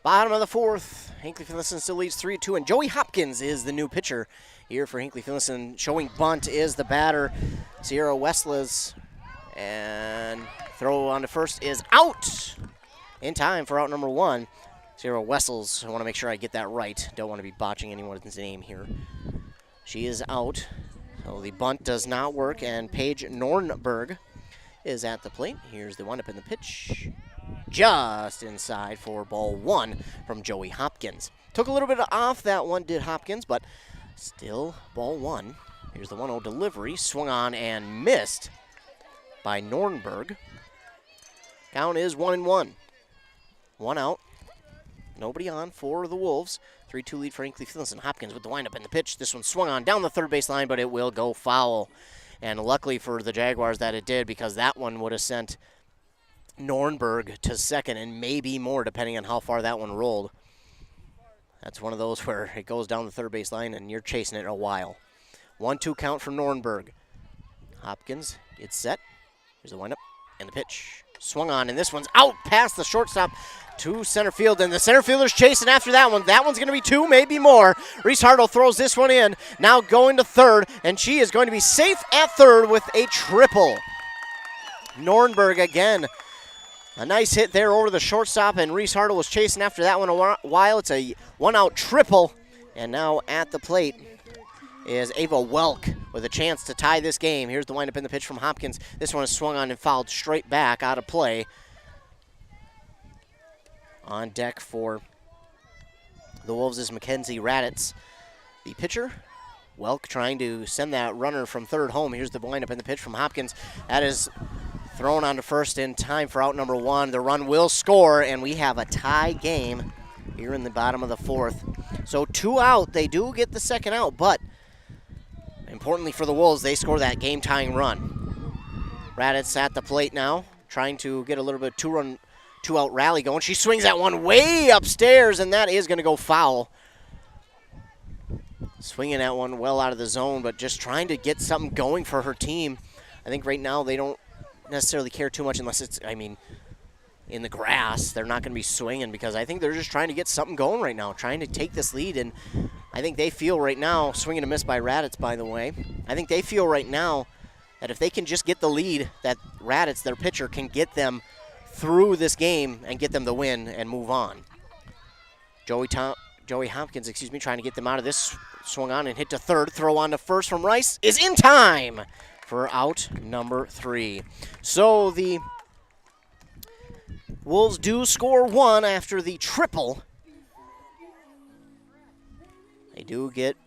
Bottom of the 4th, Hinckley-Finlayson still leads 3-2, and Joey Hopkins is the new pitcher here for Hinckley-Finlayson. Showing bunt is the batter, Sierra Westles, and throw on to first is out in time for out number 1. Sierra Westles, I want to make sure I get that right. Don't want to be botching anyone's name here. She is out, so the bunt does not work, and Paige Nornberg is at the plate. Here's the windup in the pitch. Just inside for ball 1 from Joey Hopkins. Took a little bit off that one, did Hopkins, but still ball 1. Here's the 1-0 delivery. Swung on and missed by Nornberg. Count is 1-1. 1 out. Nobody on for the Wolves. 3-2 lead for Hinckley-Finlayson. Hopkins with the windup in the pitch. This one swung on down the third base line, but it will go foul. And luckily for the Jaguars that it did, because that one would have sent Nornberg to second and maybe more, depending on how far that one rolled. That's one of those where it goes down the third base line and you're chasing it a while. 1-2 count for Nornberg. Hopkins gets set. Here's the windup and the pitch. Swung on, and this one's out past the shortstop to center field, and the center fielder's chasing after that one. That one's going to be 2, maybe more. Reese Hartle throws this one in, now going to third, and she is going to be safe at third with a triple. Nornberg again. A nice hit there over the shortstop, and Reese Hartle was chasing after that one a while. It's a 1-out triple, and now at the plate is Ava Welk with a chance to tie this game. Here's the windup in the pitch from Hopkins. This one is swung on and fouled straight back out of play. On deck for the Wolves is Mackenzie Raditz. the pitcher. Welk trying to send that runner from third home. Here's the windup in the pitch from Hopkins. That is thrown on to first in time for out number 1. The run will score, and we have a tie game here in the bottom of the 4th. So 2 out. They do get the second out, but importantly for the Wolves, they score that game-tying run. Raditz at the plate now, trying to get a little bit of two-out rally going. She swings that one way upstairs, and that is going to go foul. Swinging that one well out of the zone, but just trying to get something going for her team. I think right now they don't necessarily care too much unless it's, in the grass. They're not going to be swinging because I think they're just trying to get something going right now, trying to take this lead. And I think they feel right now, swinging a miss by Raditz, by the way, I think they feel right now that if they can just get the lead, that Raditz, their pitcher, can get them through this game and get them the win and move on. Joey Hopkins, trying to get them out of this. Swung on and hit to third. Throw on to first from Rice is in time for out number 3. So the Wolves do score 1 after the triple. They do get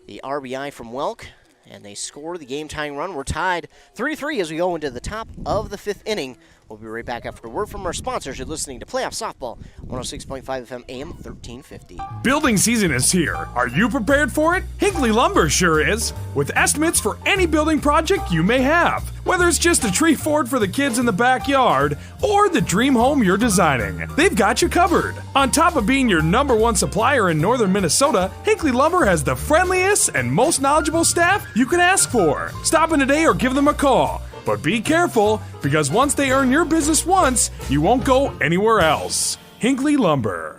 the RBI from Welk, and they score the game-tying run. We're tied 3-3 as we go into the top of the 5th inning. We'll be right back after a word from our sponsors. You're listening to Playoff Softball, 106.5 FM, AM 1350. Building season is here. Are you prepared for it? Hinckley Lumber sure is. With estimates for any building project you may have. Whether it's just a tree fort for the kids in the backyard or the dream home you're designing, they've got you covered. On top of being your #1 supplier in northern Minnesota, Hinckley Lumber has the friendliest and most knowledgeable staff you can ask for. Stop in today or give them a call. But be careful, because once they earn your business once, you won't go anywhere else. Hinckley Lumber.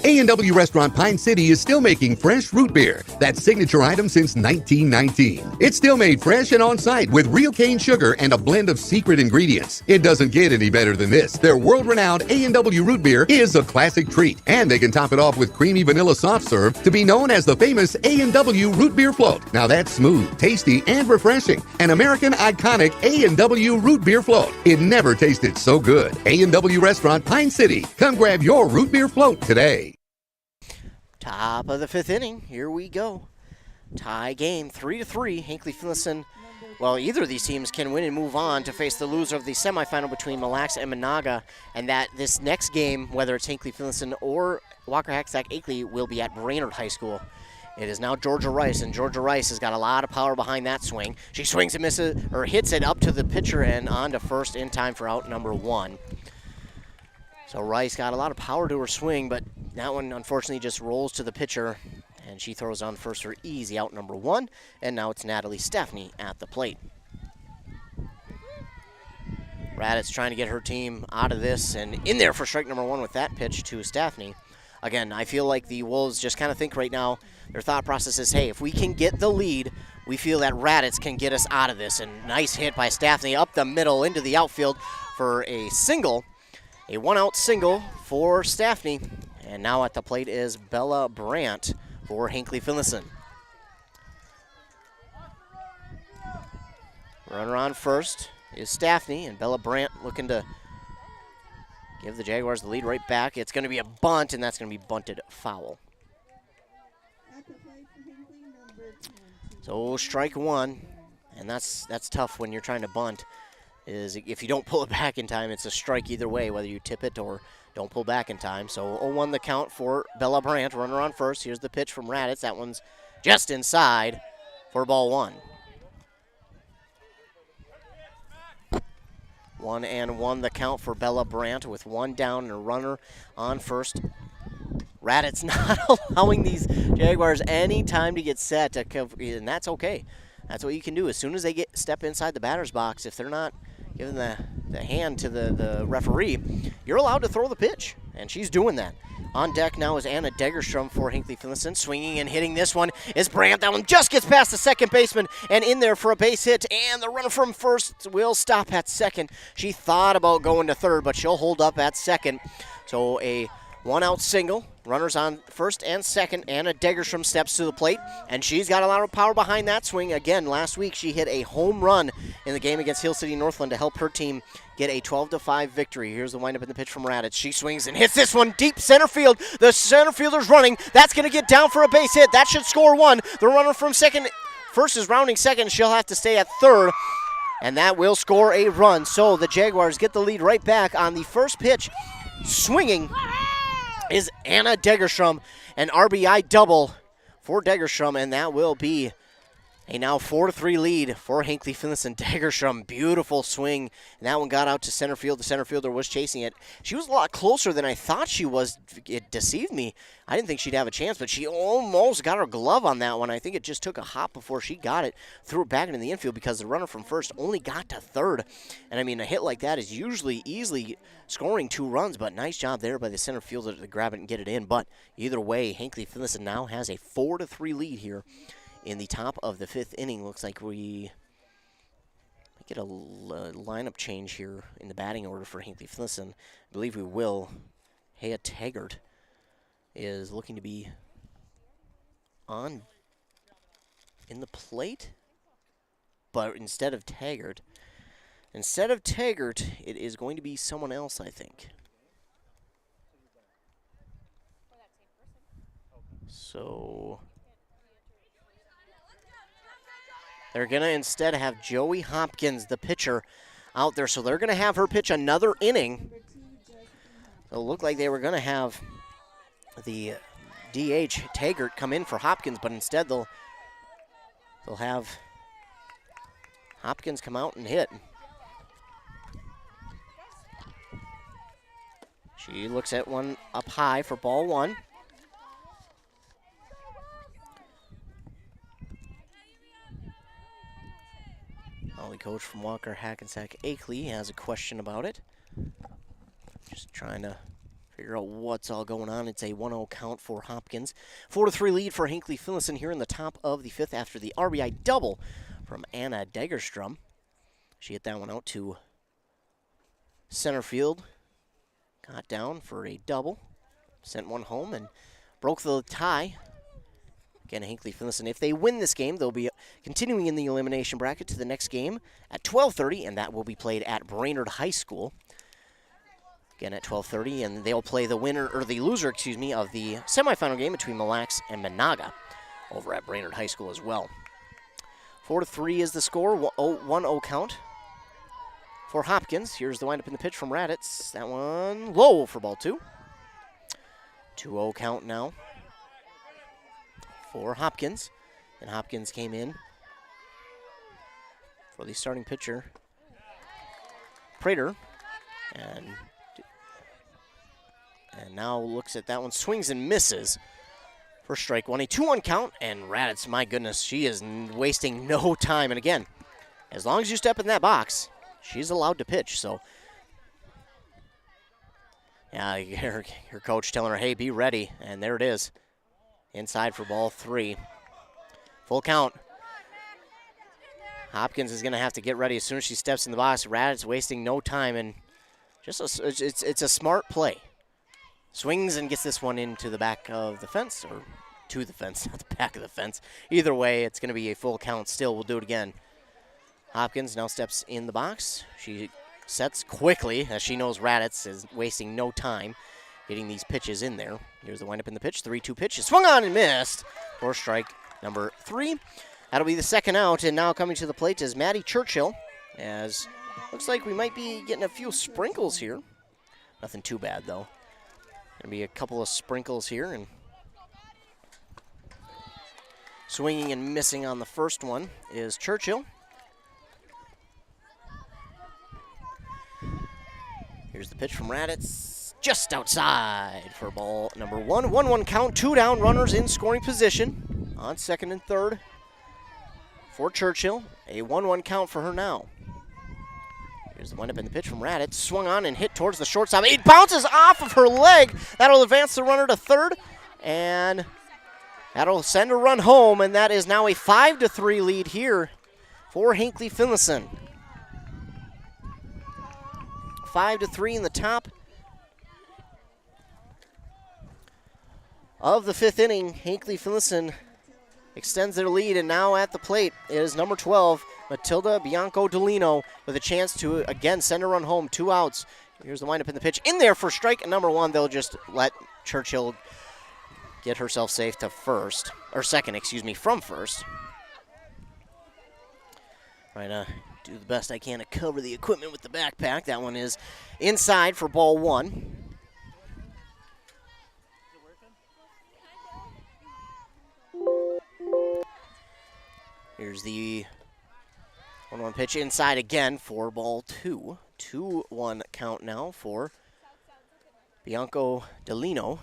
A&W Restaurant Pine City is still making fresh root beer, that signature item since 1919. It's still made fresh and on-site with real cane sugar and a blend of secret ingredients. It doesn't get any better than this. Their world-renowned A&W root beer is a classic treat, and they can top it off with creamy vanilla soft serve to be known as the famous A&W root beer float. Now that's smooth, tasty, and refreshing. An American iconic A&W root beer float. It never tasted so good. A&W Restaurant Pine City. Come grab your root beer float today. Top of the 5th inning. Here we go. Tie game, 3-3. Hinckley-Finlayson. Well, either of these teams can win and move on to face the loser of the semifinal between Mille Lacs and Monaga, and that this next game, whether it's Hinckley-Finlayson or Walker Hackensack Akeley, will be at Brainerd High School. It is now Georgia Rice, and Georgia Rice has got a lot of power behind that swing. She swings and misses, or hits it up to the pitcher and on to first in time for out number 1. So Rice got a lot of power to her swing, but that one unfortunately just rolls to the pitcher, and she throws on first for easy out number 1, and now it's Natalie Stepney at the plate. Raditz trying to get her team out of this and in there for strike number 1 with that pitch to Stepney. Again, I feel like the Wolves just kind of think right now, their thought process is, hey, if we can get the lead, we feel that Raditz can get us out of this. And nice hit by Stepney up the middle into the outfield for a single. A 1-out single for Stepney. And now at the plate is Bella Brandt for Hinckley-Finlayson. Runner on first is Stepney, and Bella Brandt looking to give the Jaguars the lead right back. It's going to be a bunt, and that's going to be bunted foul. So strike 1, and that's tough when you're trying to bunt. Is if you don't pull it back in time, it's a strike either way, whether you tip it or don't pull back in time. So 0-1 the count for Bella Brandt. Runner on first. Here's the pitch from Raditz. That one's just inside for ball 1. 1-1 the count for Bella Brandt with 1 down and a runner on first. Raditz not allowing these Jaguars any time to get set, and that's okay. That's what you can do. As soon as they step inside the batter's box, if they're not giving the hand to the referee, you're allowed to throw the pitch, and she's doing that. On deck now is Anna Degerstrom for Hinckley-Finlayson. Swinging and hitting this one is Brandt. That one just gets past the second baseman and in there for a base hit, and the runner from first will stop at second. She thought about going to third, but she'll hold up at second. So a One out single. Runners on first and second. Anna Degerstrom steps to the plate, and she's got a lot of power behind that swing. Again, last week she hit a home run in the game against Hill City Northland to help her team get a 12-5 victory. Here's the windup in the pitch from Raditz. She swings and hits this one deep center field. The center fielder's running. That's going to get down for a base hit. That should score one. The runner from first is rounding second. She'll have to stay at third, and that will score a run. So the Jaguars get the lead right back on the first pitch. Swinging is Anna Degerstrom, an RBI double for Degerstrom, and that will be a now 4-3 lead for Hinckley-Finlayson. Degerstrom, beautiful swing, and that one got out to center field. The center fielder was chasing it. She was a lot closer than I thought she was. It deceived me. I didn't think she'd have a chance, but she almost got her glove on that one. I think it just took a hop before she got it, threw it back into the infield because the runner from first only got to third. And I mean, a hit like that is usually easily scoring 2 runs, but nice job there by the center fielder to grab it and get it in. But either way, Hinckley-Finlayson now has a 4-3 lead here in the top of the 5th inning. Looks like we get a lineup change here in the batting order for Hinckley-Finlayson. I believe we will. Hea Taggart is looking to be on in the plate, but instead of Taggart, it is going to be someone else, I think. So they're going to instead have Joey Hopkins, the pitcher, out there. So they're going to have her pitch another inning. It'll look like they were going to have the DH Taggart come in for Hopkins, but instead they'll have Hopkins come out and hit. She looks at one up high for ball 1. The coach from Walker Hackensack Akeley has a question about it. Just trying to figure out what's all going on. It's a 1-0 count for Hopkins. 4-3 lead for Hinckley-Finlayson here in the top of the 5th after the RBI double from Anna Degerstrom. She hit that one out to center field. Got down for a double. Sent one home and broke the tie. Again, Hinckley-Finlayson, if they win this game, they'll be continuing in the elimination bracket to the next game at 12:30, and that will be played at Brainerd High School. Again, at 12:30, and they'll play the winner, or the loser, of the semifinal game between Mille Lacs and Monaga over at Brainerd High School as well. 4-3 is the score, 1-0 count for Hopkins. Here's the windup in the pitch from Raditz. That one low for ball 2. 2-0 count now for Hopkins. And Hopkins came in for the starting pitcher, Prater. And now looks at that one, swings and misses for strike 1. A 2-1 count, and Raditz, my goodness, she is wasting no time. And again, as long as you step in that box, she's allowed to pitch. So, yeah, her coach telling her, hey, be ready. And there it is. Inside for ball 3. Full count. Hopkins is going to have to get ready as soon as she steps in the box. Raditz wasting no time, and it's a smart play. Swings and gets this one into the back of the fence, or to the fence, not the back of the fence. Either way, it's going to be a full count still. We'll do it again. Hopkins now steps in the box. She sets quickly, as she knows Raditz is wasting no time getting these pitches in there. Here's the windup in the pitch. 3-2 pitch. Swung on and missed for strike number 3. That'll be the second out. And now coming to the plate is Maddie Churchill. As looks like we might be getting a few sprinkles here. Nothing too bad, though. Gonna be a couple of sprinkles here. And swinging and missing on the first one is Churchill. Here's the pitch from Raditz. Just outside for ball number 1. 1-1 count, 2 down, runners in scoring position on second and third for Churchill. A 1-1 count for her now. Here's the windup in the pitch from Raditz. Swung on and hit towards the shortstop. It bounces off of her leg. That'll advance the runner to third, and that'll send a run home, and that is now a 5-3 lead here for Hinckley-Finlayson. 5-3 in the top of the 5th inning. Hinckley-Finlayson extends their lead, and now at the plate is number 12, Matilda Bianco-Delino, with a chance to, again, send a run home. 2 outs. Here's the windup in the pitch. In there for strike number 1. They'll just let Churchill get herself safe to first, or second, excuse me, from first. Trying to do the best I can to cover the equipment with the backpack. That one is inside for ball 1. Here's the 1-1 pitch inside again for ball 2. 2-1 count now for Bianco-Delino.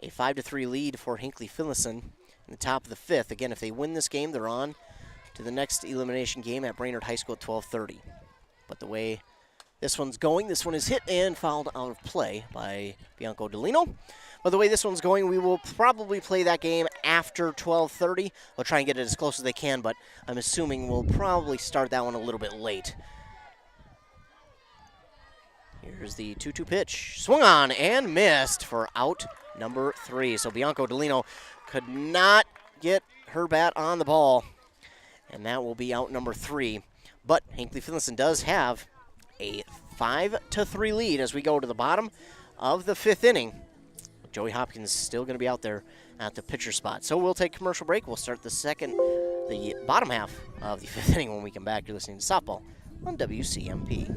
A 5-3 lead for Hinckley-Finlayson in the top of the 5th. Again, if they win this game, they're on to the next elimination game at Brainerd High School at 12:30. But the way this one's going, this one is hit and fouled out of play by Bianco-Delino. But the way this one's going, we will probably play that game after 12:30. We'll try and get it as close as they can, but I'm assuming we'll probably start that one a little bit late. Here's the 2-2 pitch. Swung on and missed for out number 3. So Bianco-Delino could not get her bat on the ball, and that will be out number 3. But Hinckley-Finlayson does have a 5-3 lead as we go to the bottom of the 5th inning. Joey Hopkins still going to be out there at the pitcher spot. So we'll take a commercial break. We'll start the bottom half of the 5th inning when we come back. You're listening to Softball on WCMP.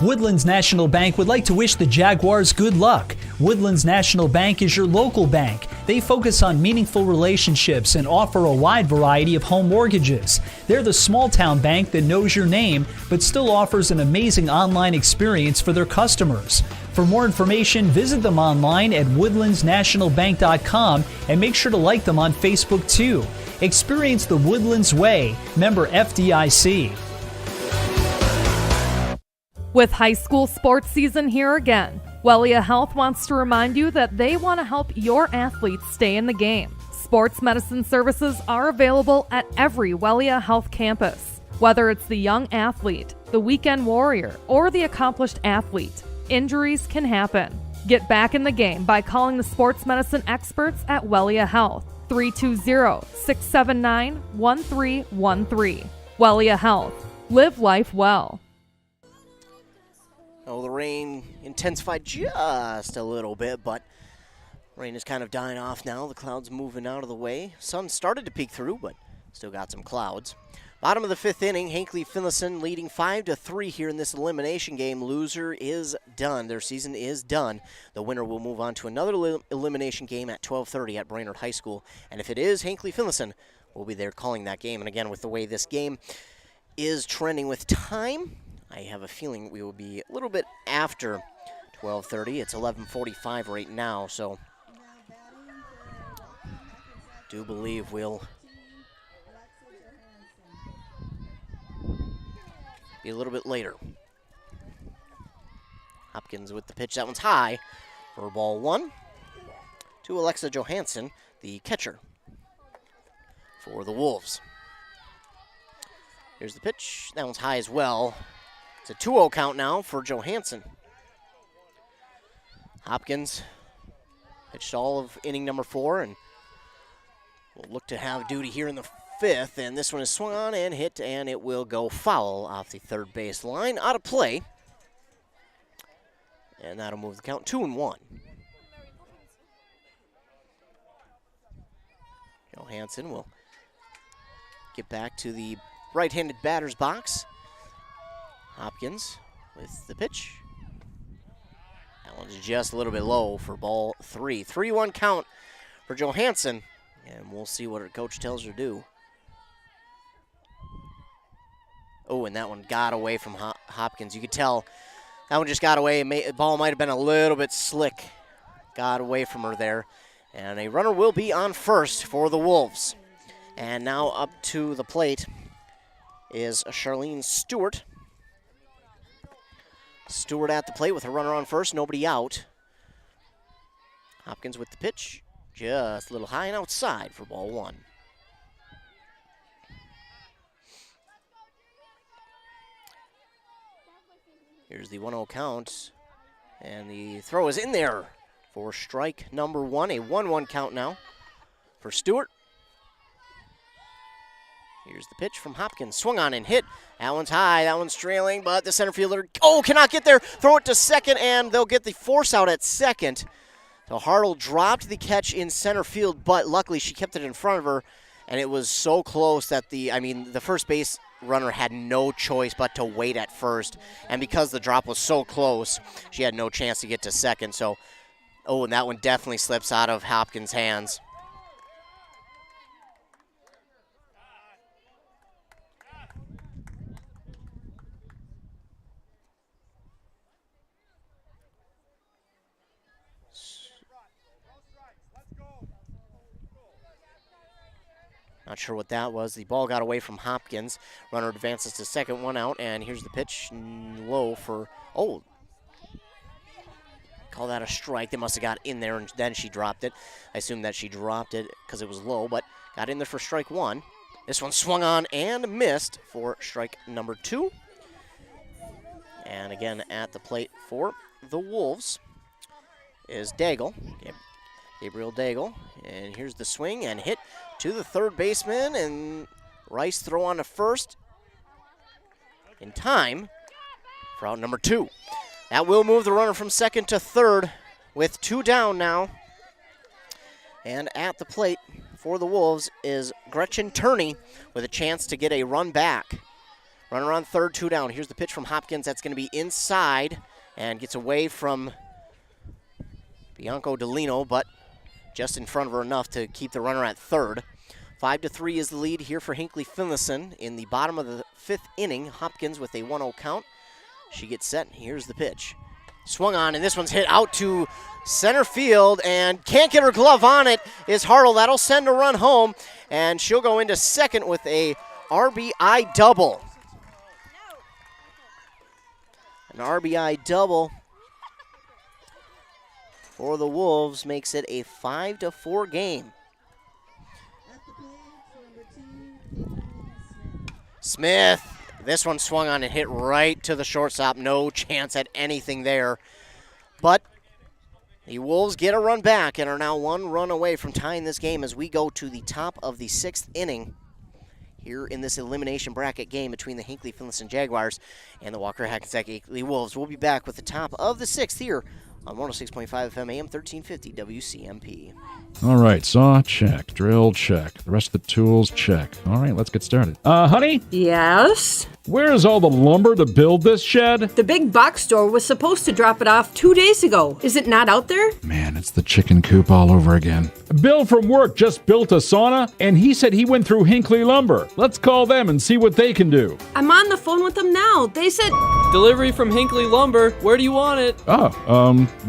Woodlands National Bank would like to wish the Jaguars good luck. Woodlands National Bank is your local bank. They focus on meaningful relationships and offer a wide variety of home mortgages. They're the small-town bank that knows your name but still offers an amazing online experience for their customers. For more information, visit them online at woodlandsnationalbank.com and make sure to like them on Facebook too. Experience the Woodlands way. Member FDIC. With high school sports season here again, Wellia Health wants to remind you that they want to help your athletes stay in the game. Sports medicine services are available at every Wellia Health campus. Whether it's the young athlete, the weekend warrior, or the accomplished athlete, injuries can happen. Get back in the game by calling the sports medicine experts at Wellia Health, 320-679-1313. Wellia Health. Live life well. Oh, the rain intensified just a little bit, but rain is kind of dying off now. The clouds moving out of the way. Sun started to peek through, but still got some clouds. Bottom of the 5th inning, Hinckley-Finlayson leading 5-3 here in this elimination game. Loser is done. Their season is done. The winner will move on to another elimination game at 12:30 at Brainerd High School. And if it is Hinckley-Finlayson, we'll be there calling that game. And again, with the way this game is trending with time, I have a feeling we will be a little bit after 12:30. It's 11:45 right now, so do believe we'll be a little bit later. Hopkins with the pitch. That one's high for ball 1 to Alexa Johansson, the catcher for the Wolves. Here's the pitch. That one's high as well. It's a 2-0 count now for Johansson. Hopkins pitched all of inning number 4 and will look to have duty here in the 5th. And this one is swung on and hit, and it will go foul off the third base line. Out of play. And that'll move the count 2-1. Johansson will get back to the right-handed batter's box. Hopkins with the pitch. That one's just a little bit low for ball 3. 3-1 count for Johansson, and we'll see what her coach tells her to do. Oh, and that one got away from Hopkins. You could tell that one just got away. The ball might have been a little bit slick. Got away from her there. And a runner will be on first for the Wolves. And now up to the plate is Charlene Stewart. Stewart at the plate with a runner on first, nobody out. Hopkins with the pitch, just a little high and outside for ball 1. Here's the 1-0 count, and the throw is in there for strike number 1. A 1-1 count now for Stewart. Here's the pitch from Hopkins. Swung on and hit. That one's high. That one's trailing, but the center fielder, cannot get there. Throw it to second, and they'll get the force out at second. So Hartle dropped the catch in center field, but luckily she kept it in front of her, and it was so close that the first base runner had no choice but to wait at first. And because the drop was so close, she had no chance to get to second. So, and that one definitely slips out of Hopkins' hands. Not sure what that was. The ball got away from Hopkins. Runner advances to second, 1 out, and here's the pitch. Low for, call that a strike. They must have got in there, and then she dropped it. I assume that she dropped it because it was low, but got in there for strike 1. This one swung on and missed for strike number 2. And again, at the plate for the Wolves is Daigle, Gabriel Daigle. And here's the swing and hit to the third baseman, and Rice throw on to first in time for out number 2. That will move the runner from second to third with 2 down now. And at the plate for the Wolves is Gretchen Turney with a chance to get a run back. Runner on third, 2 down. Here's the pitch from Hopkins. That's going to be inside and gets away from Bianco Delino, but just in front of her enough to keep the runner at third. 5-3 is the lead here for Hinckley-Finlayson in the bottom of the 5th inning. Hopkins with a 1-0 count. She gets set. Here's the pitch. Swung on, and this one's hit out to center field, and can't get her glove on it is Hartle. That'll send a run home, and she'll go into second with a RBI double. An RBI double for the Wolves makes it a 5-4 game. Smith, this one swung on and hit right to the shortstop. No chance at anything there. But the Wolves get a run back and are now 1 run away from tying this game as we go to the top of the 6th inning here in this elimination bracket game between the Hinckley-Finlayson Jaguars and the Walker Hackensack Akeley Wolves. We'll be back with the top of the 6th here on 106.5 FM AM 1350 WCMP. All right, saw, check. Drill, check. The rest of the tools, check. All right, let's get started. Honey? Yes? Where's all the lumber to build this shed? The big box store was supposed to drop it off 2 days ago. Is it not out there? Man, it's the chicken coop all over again. Bill from work just built a sauna, and he said he went through Hinckley Lumber. Let's call them and see what they can do. I'm on the phone with them now. They said... Delivery from Hinckley Lumber. Where do you want it?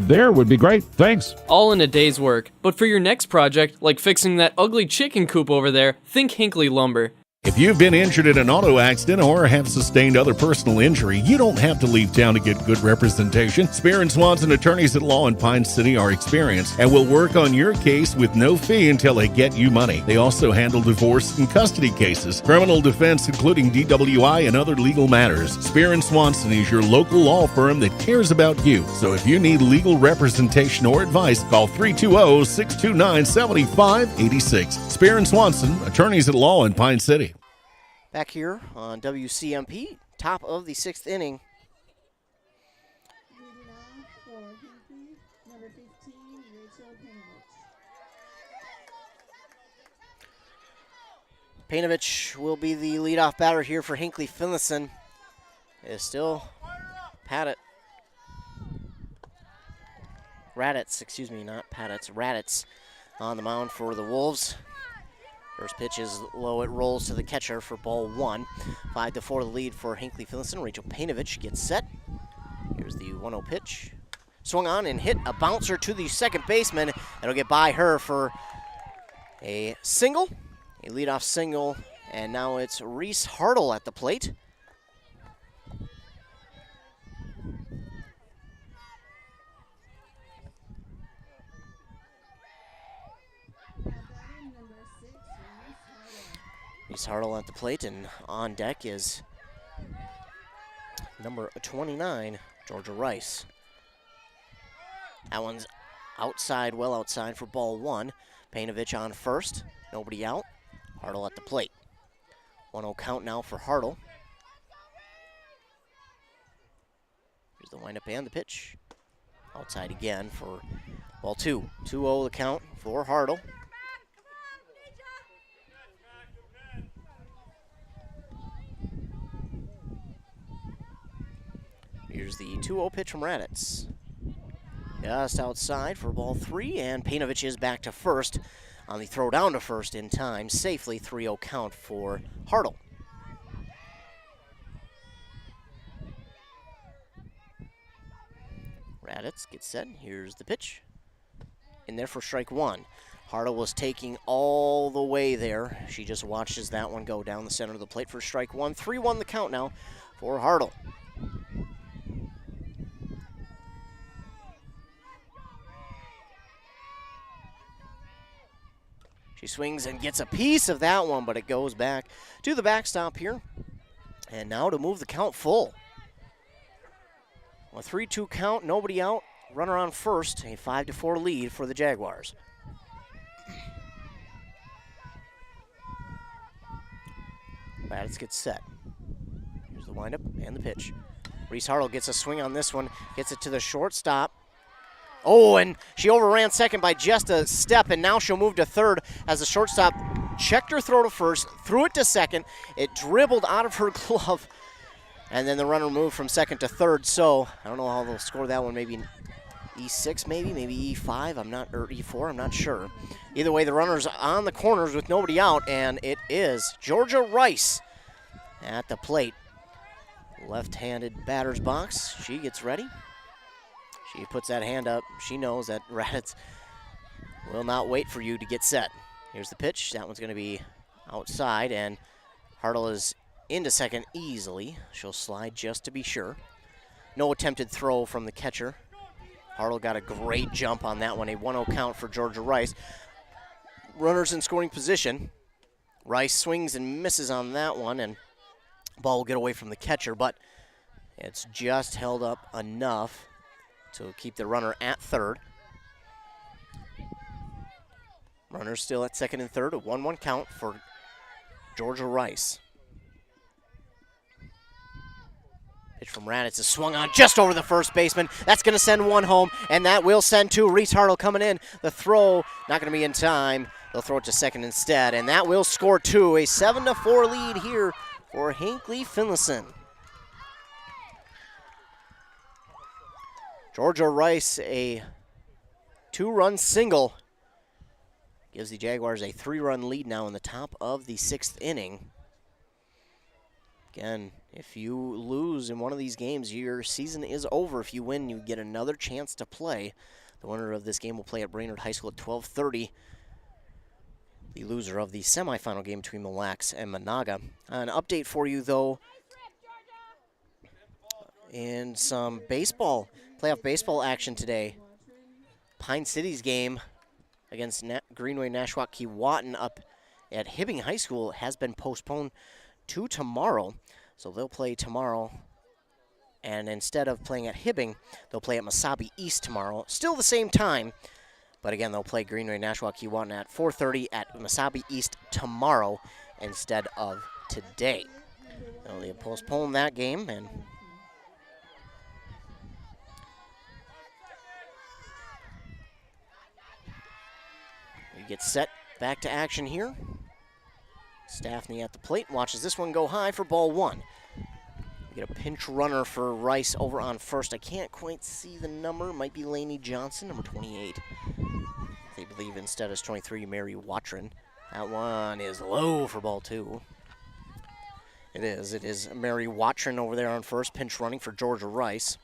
There would be great. Thanks. All in a day's work. But for your next project, like fixing that ugly chicken coop over there, think Hinckley Lumber. If you've been injured in an auto accident or have sustained other personal injury, you don't have to leave town to get good representation. Spear and Swanson attorneys at law in Pine City are experienced and will work on your case with no fee until they get you money. They also handle divorce and custody cases, criminal defense, including DWI and other legal matters. Spear and Swanson is your local law firm that cares about you. So if you need legal representation or advice, call 320-629-7586. Spear and Swanson, attorneys at law in Pine City. Back here on WCMP, top of the 6th inning. Painovich will be the leadoff batter here for Hinckley-Finlayson. It is still Raditz, Raditz on the mound for the Wolves. First pitch is low, it rolls to the catcher for ball 1. 5-4 the lead for Hinckley-Finlayson. Rachel Painovich gets set. Here's the 1-0 pitch. Swung on and hit a bouncer to the second baseman. It'll get by her for a single, a leadoff single, and now it's Reese Hartle at the plate. Reese Hartle at the plate, and on deck is number 29, Georgia Rice. That one's outside, well outside for ball 1. Painovich on first, nobody out. Hartle at the plate. 1-0 count now for Hartle. Here's the windup and the pitch. Outside again for ball 2. 2-0 the count for Hartle. Here's the 2-0 pitch from Raditz. Just outside for ball 3, and Painovich is back to first on the throw down to first in time. Safely 3-0 count for Hartle. Raditz gets set. Here's the pitch. In there for strike 1. Hartle was taking all the way there. She just watches that one go down the center of the plate for strike 1. 3-1 the count now for Hartle. She swings and gets a piece of that one, but it goes back to the backstop here. And now to move the count full. A 3-2 count, nobody out. Runner on first, a 5-4 lead for the Jaguars. Raditz gets set. Here's the windup and the pitch. Reese Hartle gets a swing on this one, gets it to the shortstop. Oh, and she overran second by just a step, and now she'll move to third as the shortstop checked her throw to first, threw it to second. It dribbled out of her glove, and then the runner moved from second to third. So I don't know how they'll score that one. Maybe E6, maybe E5. or E4. I'm not sure. Either way, the runner's on the corners with nobody out, and it is Georgia Rice at the plate. Left-handed batter's box. She gets ready. She puts that hand up. She knows that Raditz will not wait for you to get set. Here's the pitch. That one's going to be outside, and Hartle is into second easily. She'll slide just to be sure. No attempted throw from the catcher. Hartle got a great jump on that one. A 1-0 count for Georgia Rice. Runners in scoring position. Rice swings and misses on that one, and ball will get away from the catcher, but it's just held up enough to keep the runner at third. Runner still at second and third. A 1-1 count for Georgia Rice. Pitch from Raditz is swung on just over the first baseman. That's going to send one home, and that will send two. Reese Hartle coming in. The throw not going to be in time. They'll throw it to second instead, and that will score two. A 7-4 lead here for Hinckley-Finlayson. Georgia Rice, a 2-run single, gives the Jaguars a 3-run lead now in the top of the 6th inning. Again, if you lose in one of these games, your season is over. If you win, you get another chance to play. The winner of this game will play at Brainerd High School at 12:30. The loser of the semifinal game between Mille Lacs and Monaga. An update for you, though, in some baseball, playoff baseball action today. Pine City's game against Greenway Nashwauk Keewatin up at Hibbing High School has been postponed to tomorrow. So they'll play tomorrow, and instead of playing at Hibbing, they'll play at Mesabi East tomorrow. Still the same time, but again, they'll play Greenway Nashwauk Keewatin at 4:30 at Mesabi East tomorrow instead of today. So they postponed that game, and we get set back to action here. Staffney at the plate, watches this one go high for ball one. We get a pinch runner for Rice over on first. I can't quite see the number. Might be Lainey Johnson, number 28. They believe instead is 23, Mary Watrin. That one is low for ball two. It is Mary Watrin over there on first, pinch running for Georgia Rice.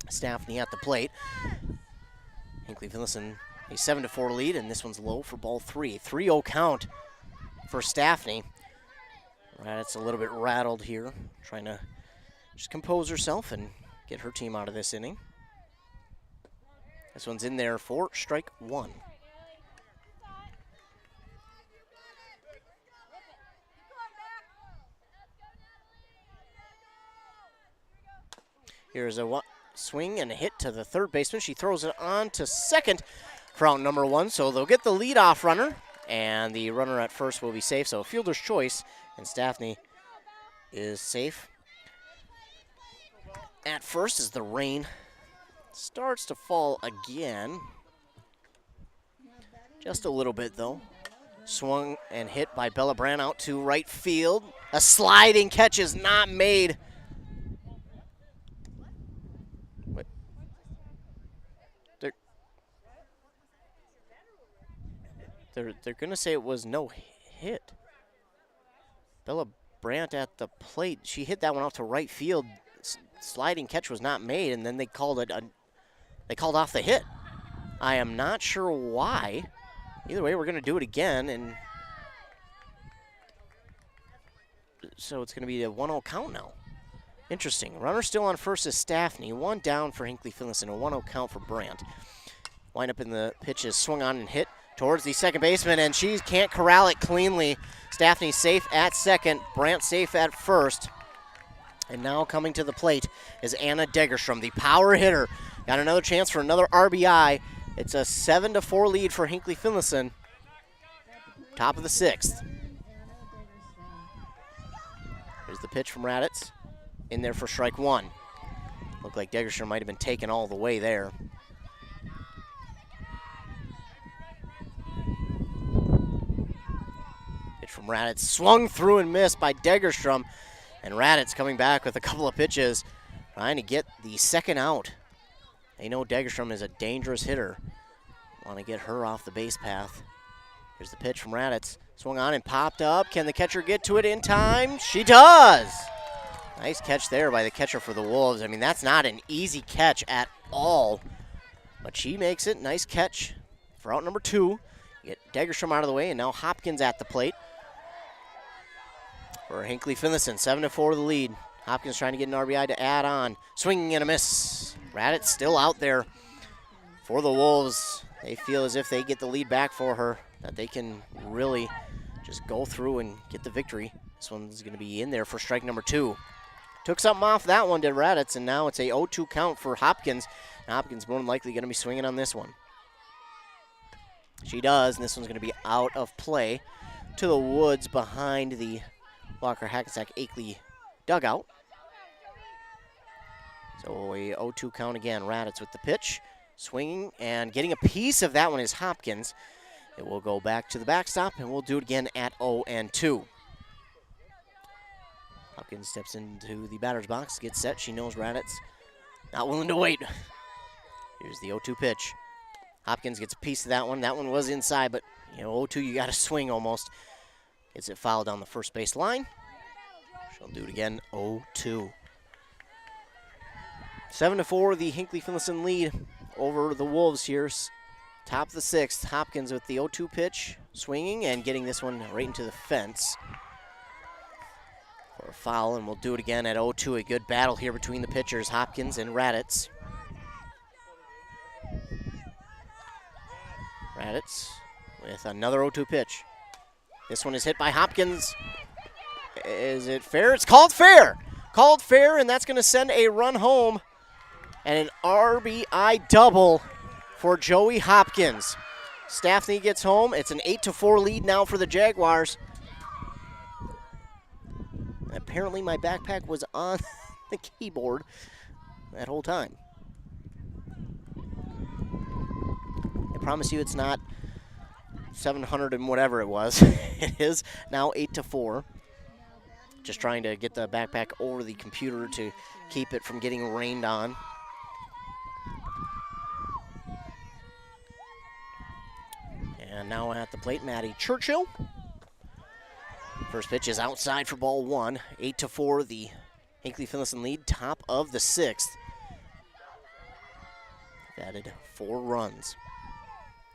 Staffney at the plate. Hinckley-Finlayson, a 7-4 lead, and this one's low for ball three. 3-0 count for Staffney. It's a little bit rattled here, trying to just compose herself and get her team out of this inning. This one's in there for strike one. Here's swing and a hit to the third baseman. She throws it on to second for out number 1, so they'll get the leadoff runner, and the runner at first will be safe, so fielder's choice, and Staffney is safe. At first as the rain starts to fall again. Just a little bit, though. Swung and hit by Bella Brandt out to right field. A sliding catch is not made. Wait. They're going to say it was no hit. Bella Brandt at the plate. She hit that one out to right field. Sliding catch was not made, and then they called off the hit. I am not sure why. Either way, we're going to do it again, and so it's going to be a 1-0 count now. Interesting. Runner still on first is Staffney. 1 down for Hinckley-Finlayson, a 1-0 count for Brandt. Line up in the pitch is swung on and hit towards the second baseman, and she can't corral it cleanly. Staffney safe at second, Brandt safe at first. And now coming to the plate is Anna Degerstrom, the power hitter. Got another chance for another RBI. It's a 7-4 lead for Hinckley-Finlayson. Top of the 6th. Here's the pitch from Raditz. In there for strike 1. Looked like Degerstrom might have been taken all the way there. Pitch from Raditz. Swung through and missed by Degerstrom. And Raditz coming back with a couple of pitches, trying to get the second out. They know Degerstrom is a dangerous hitter. Want to get her off the base path. Here's the pitch from Raditz. Swung on and popped up. Can the catcher get to it in time? She does! Nice catch there by the catcher for the Wolves. I mean, that's not an easy catch at all. But she makes it. Nice catch for out number 2. Get Degerstrom out of the way, and now Hopkins at the plate. For Hinckley-Finlayson, 7-4 the lead. Hopkins trying to get an RBI to add on. Swinging and a miss. Raditz still out there for the Wolves. They feel as if they get the lead back for her, that they can really just go through and get the victory. This one's going to be in there for strike number 2. Took something off that one, did Raditz, and now it's a 0-2 count for Hopkins. And Hopkins more than likely going to be swinging on this one. She does, and this one's going to be out of play to the woods behind the Walker Hackensack Akeley dugout. So a 0-2 count again. Raditz with the pitch, swinging and getting a piece of that one is Hopkins. It will go back to the backstop, and we'll do it again at 0-2. Hopkins steps into the batter's box, gets set. She knows Raditz not willing to wait. Here's the 0-2 pitch. Hopkins gets a piece of that one. That one was inside, but 0-2, you got to swing almost. Gets it fouled down the first base line. She'll do it again, 0-2. 7-4, the Hinckley-Finlayson lead over the Wolves here. Top of the 6th, Hopkins with the 0-2 pitch, swinging and getting this one right into the fence for a foul, and we'll do it again at 0-2. A good battle here between the pitchers, Hopkins and Raditz. Raditz with another 0-2 pitch. This one is hit by Hopkins. Is it fair? It's called fair. Called fair, and that's going to send a run home and an RBI double for Joey Hopkins. Staffney gets home. It's an 8-4 lead now for the Jaguars. Apparently my backpack was on the keyboard that whole time. I promise you it's not 700 and whatever it was. It is now 8-4. Just trying to get the backpack over the computer to keep it from getting rained on. And now at the plate, Maddie Churchill. First pitch is outside for ball 1. 8-4, the Hinckley-Finlayson lead, top of the 6th. Added 4 runs.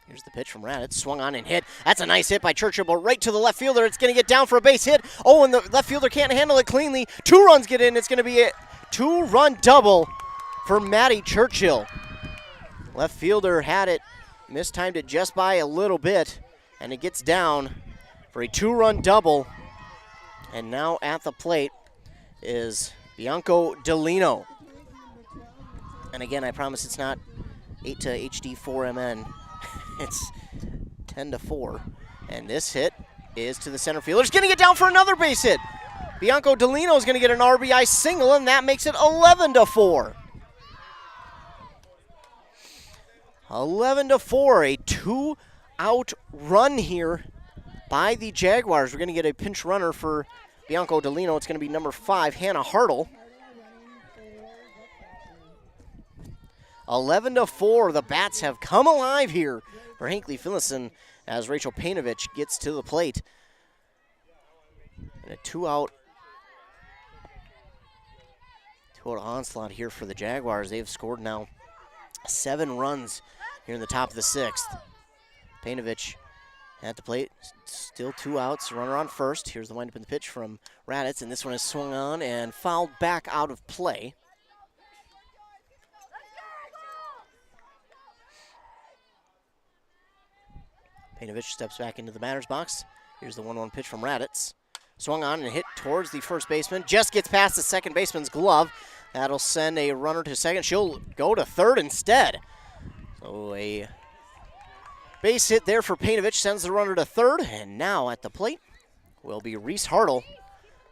Here's the pitch from Raditz, swung on and hit. That's a nice hit by Churchill, but right to the left fielder. It's going to get down for a base hit. Oh, and the left fielder can't handle it cleanly. 2 runs get in. It's going to be a 2-run double for Maddie Churchill. Left fielder had it, mistimed it just by a little bit, and it gets down for a 2-run double. And now at the plate is Bianco Delino. And again, I promise it's not 8 to HD4MN. It's 10 to 4. And this hit is to the center fielder. He's going to get down for another base hit. Bianco Delino is going to get an RBI single, and that makes it 11 to 4. 11 to 4, a 2-out run here by the Jaguars. We're going to get a pinch runner for Bianco Delino. It's going to be number 5, Hannah Hartle. 11 to 4, the bats have come alive here for Hinckley-Finlayson as Rachel Painovich gets to the plate. And a two-out onslaught here for the Jaguars. They've scored now 7 runs here in the top of the 6th. Painovich at the plate, still 2 outs, runner on first. Here's the windup in the pitch from Raditz, and this one is swung on and fouled back out of play. Painovich steps back into the batter's box. Here's the 1-1 pitch from Raditz. Swung on and hit towards the first baseman. Just gets past the second baseman's glove. That'll send a runner to second. She'll go to third instead. So a base hit there for Painovich sends the runner to third. And now at the plate will be Reese Hartle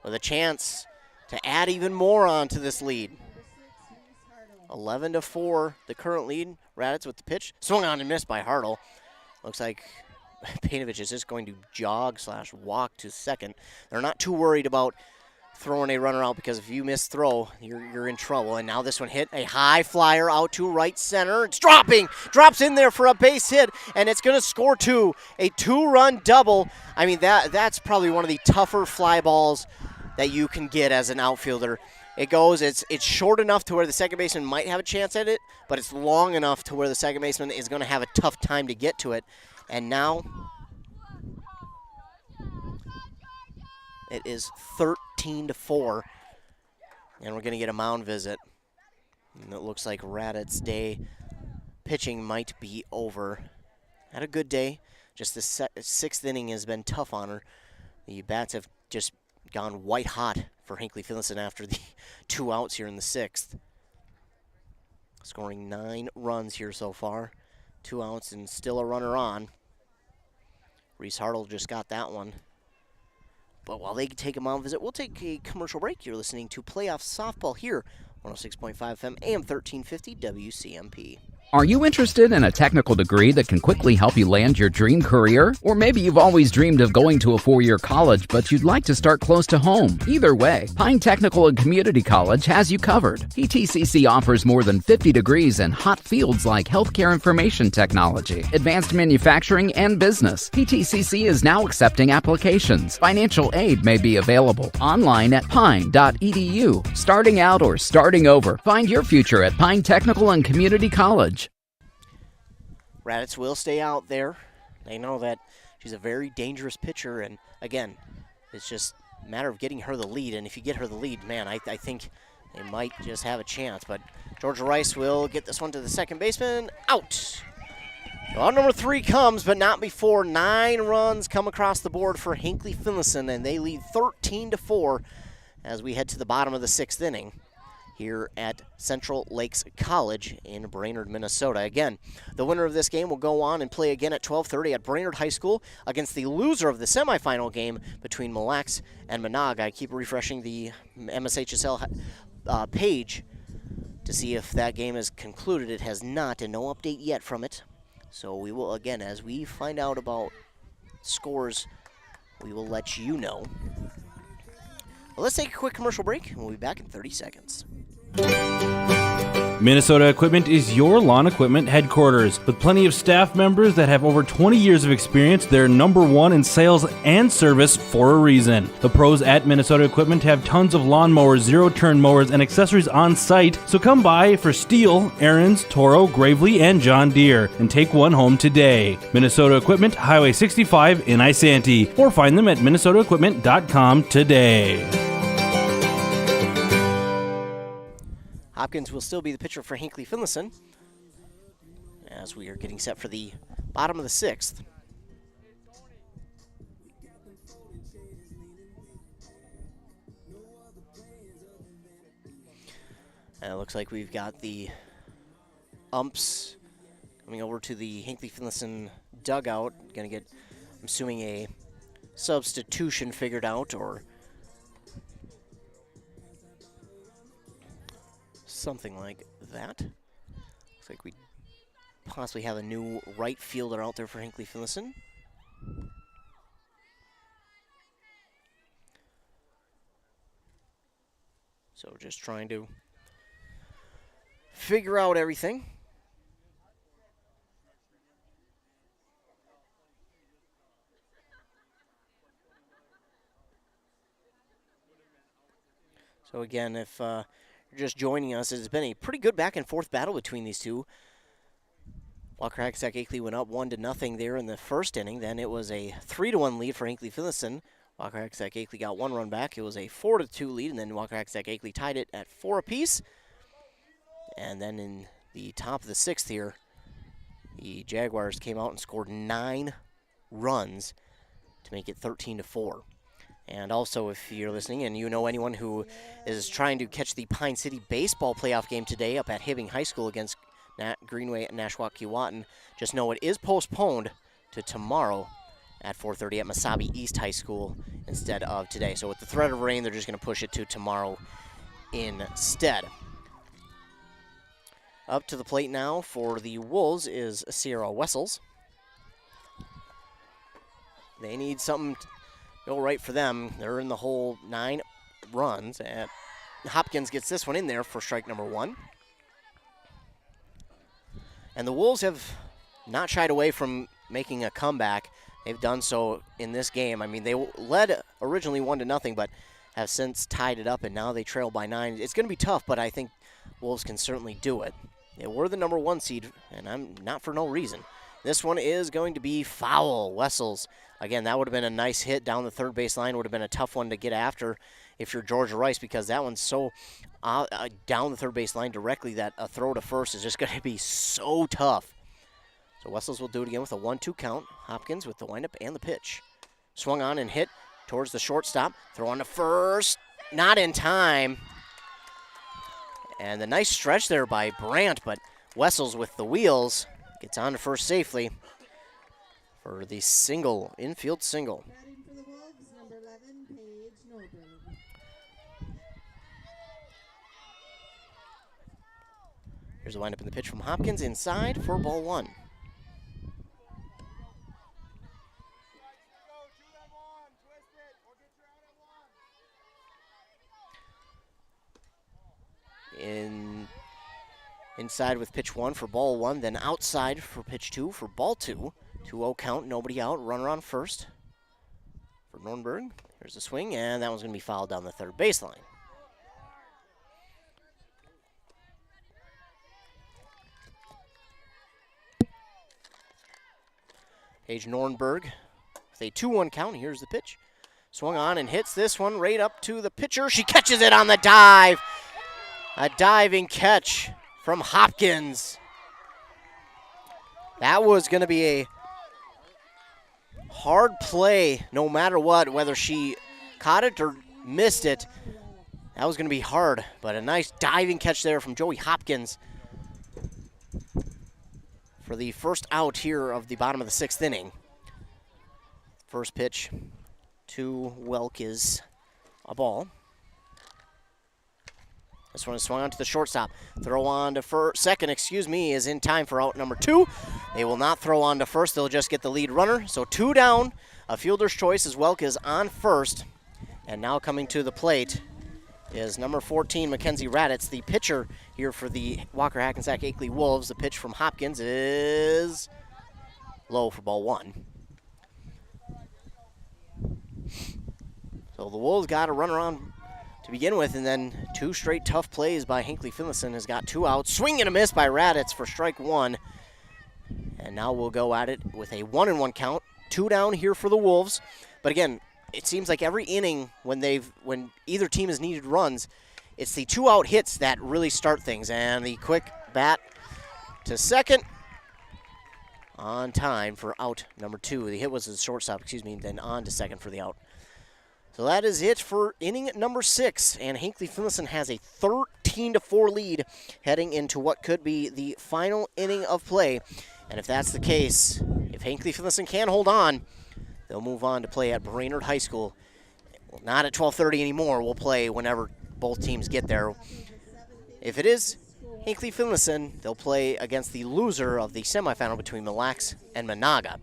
with a chance to add even more on to this lead. 11 to 4, the current lead. Raditz with the pitch. Swung on and missed by Hartle. Looks like Painovich is just going to jog/walk to second. They're not too worried about throwing a runner out because if you miss throw, you're in trouble. And now this one hit a high flyer out to right center. It's drops in there for a base hit, and it's going to score 2. A 2-run double. I mean, that's probably one of the tougher fly balls that you can get as an outfielder. It goes, it's short enough to where the second baseman might have a chance at it, but it's long enough to where the second baseman is going to have a tough time to get to it. And now it is 13 to 4, and we're going to get a mound visit. And it looks like Raditz's day pitching might be over. Had a good day. Just the 6th inning has been tough on her. The bats have just gone white hot for Hinckley-Finlayson after the 2 outs here in the 6th. Scoring 9 runs here so far. 2 outs and still a runner on. Reese Hartle just got that one. But while they take a mound visit, we'll take a commercial break. You're listening to Playoff Softball here, 106.5 FM, AM 1350 WCMP. Are you interested in a technical degree that can quickly help you land your dream career? Or maybe you've always dreamed of going to a 4-year college, but you'd like to start close to home. Either way, Pine Technical and Community College has you covered. PTCC offers more than 50 degrees in hot fields like healthcare information technology, advanced manufacturing, and business. PTCC is now accepting applications. Financial aid may be available. Online at pine.edu. Starting out or starting over, find your future at Pine Technical and Community College. Raditz will stay out there. They know that she's a very dangerous pitcher, and again, it's just a matter of getting her the lead, and if you get her the lead, man, I think they might just have a chance. But Georgia Rice will get this one to the second baseman. Out! Well, number 3 comes, but not before 9 runs come across the board for Hinckley-Finlayson, and they lead 13 to 4 as we head to the bottom of the 6th inning here at Central Lakes College in Brainerd, Minnesota. Again, the winner of this game will go on and play again at 12:30 at Brainerd High School against the loser of the semifinal game between Mille Lacs and Monaga. I keep refreshing the MSHSL page to see if that game is concluded. It has not, and no update yet from it. So we will, again, as we find out about scores, we will let you know. Well, let's take a quick commercial break, and we'll be back in 30 seconds. Minnesota Equipment is your lawn equipment headquarters. With plenty of staff members that have over 20 years of experience, they're #1 in sales and service for a reason. The pros at Minnesota Equipment have tons of lawnmowers, zero-turn mowers, and accessories on site, so come by for Stihl, Ariens, Toro, Gravely, and John Deere, and take one home today. Minnesota Equipment, Highway 65 in Isanti, or find them at minnesotaequipment.com today. Hopkins will still be the pitcher for Hinckley-Finlayson as we are getting set for the bottom of the 6th. And it looks like we've got the umps coming over to the Hinckley-Finlayson dugout. Going to get, I'm assuming, a substitution figured out or something like that. Looks like we possibly have a new right fielder out there for Hinckley-Finlayson. So just trying to figure out everything. So again, if you're just joining us, it's been a pretty good back and forth battle between these two. Walker Hackensack Akeley went up 1-0 there in the first inning. Then it was a 3-1 lead for Hinckley-Finlayson. Walker Hackensack Akeley got 1 run back. It was a 4-2 lead, and then Walker Hackensack Akeley tied it at 4 apiece. And then in the top of the 6th here, the Jaguars came out and scored 9 runs to make it 13-4. And also, if you're listening and you know anyone who is trying to catch the Pine City baseball playoff game today up at Hibbing High School against Greenway at Nashwauk-Keewatin, just know it is postponed to tomorrow at 4:30 at Mesabi East High School instead of today. So with the threat of rain, they're just going to push it to tomorrow instead. Up to the plate now for the Wolves is Sierra Wessels. They need something to go right for them. They're in the hole 9 runs. And Hopkins gets this one in there for strike number 1. And the Wolves have not shied away from making a comeback. They've done so in this game. I mean, they led originally 1-0, but have since tied it up, and now they trail by 9. It's going to be tough, but I think Wolves can certainly do it. They were the number 1 seed, and I'm not for no reason. This one is going to be foul. Wessels, again, that would have been a nice hit down the third base line. Would have been a tough one to get after if you're Georgia Rice, because that one's so down the third base line directly that a throw to first is just going to be so tough. So Wessels will do it again with a 1-2 count. Hopkins with the windup and the pitch. Swung on and hit towards the shortstop. Throw on to first. Not in time. And the nice stretch there by Brandt, but Wessels with the wheels gets on to first safely for the single, infield single. Here's the windup in the pitch from Hopkins inside for ball 1. Inside with pitch 1 for ball 1, then outside for pitch 2 for ball 2. 2-0 count, nobody out, runner on first for Nordberg. Here's the swing, and that one's going to be fouled down the third baseline. Paige Nordberg with a 2-1 count. Here's the pitch. Swung on and hits this one right up to the pitcher. She catches it on the dive. A diving catch from Hopkins. That was going to be a hard play no matter what, whether she caught it or missed it. That was going to be hard, but a nice diving catch there from Joey Hopkins for the first out here of the bottom of the 6th inning. First pitch to Welk is a ball. This one is swung on to the shortstop. Throw on to second, is in time for out number 2. They will not throw on to first. They'll just get the lead runner. So 2 down. A fielder's choice as Welk is on first. And now coming to the plate is number 14, Mackenzie Raditz, the pitcher here for the Walker Hackensack Akeley Wolves. The pitch from Hopkins is low for ball 1. So the Wolves got a runner on to begin with, and then 2 straight tough plays by Hinckley-Finlayson has got 2 outs. Swing and a miss by Raditz for strike 1. And now we'll go at it with a 1-1 count. 2 down here for the Wolves. But again, it seems like every inning when either team has needed runs, it's the 2-out hits that really start things. And the quick bat to second on time for out number 2. The hit was the shortstop, then on to second for the out. So that is it for inning number 6, and Hinckley-Finlayson has a 13 13-4 lead heading into what could be the final inning of play. And if that's the case, if Hinckley-Finlayson can hold on, they'll move on to play at Brainerd High School. Well, not at 12:30 anymore. We'll play whenever both teams get there. If it is Hinckley-Finlayson, they'll play against the loser of the semifinal between Mille Lacs and Monaga.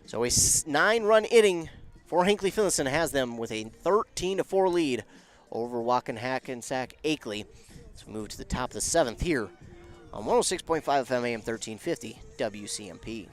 So a 9-run inning for Hinckley-Finlayson has them with a 13-4 lead over Hackensack Akeley. Let's move to the top of the 7th here on 106.5 FM AM 1350 WCMP.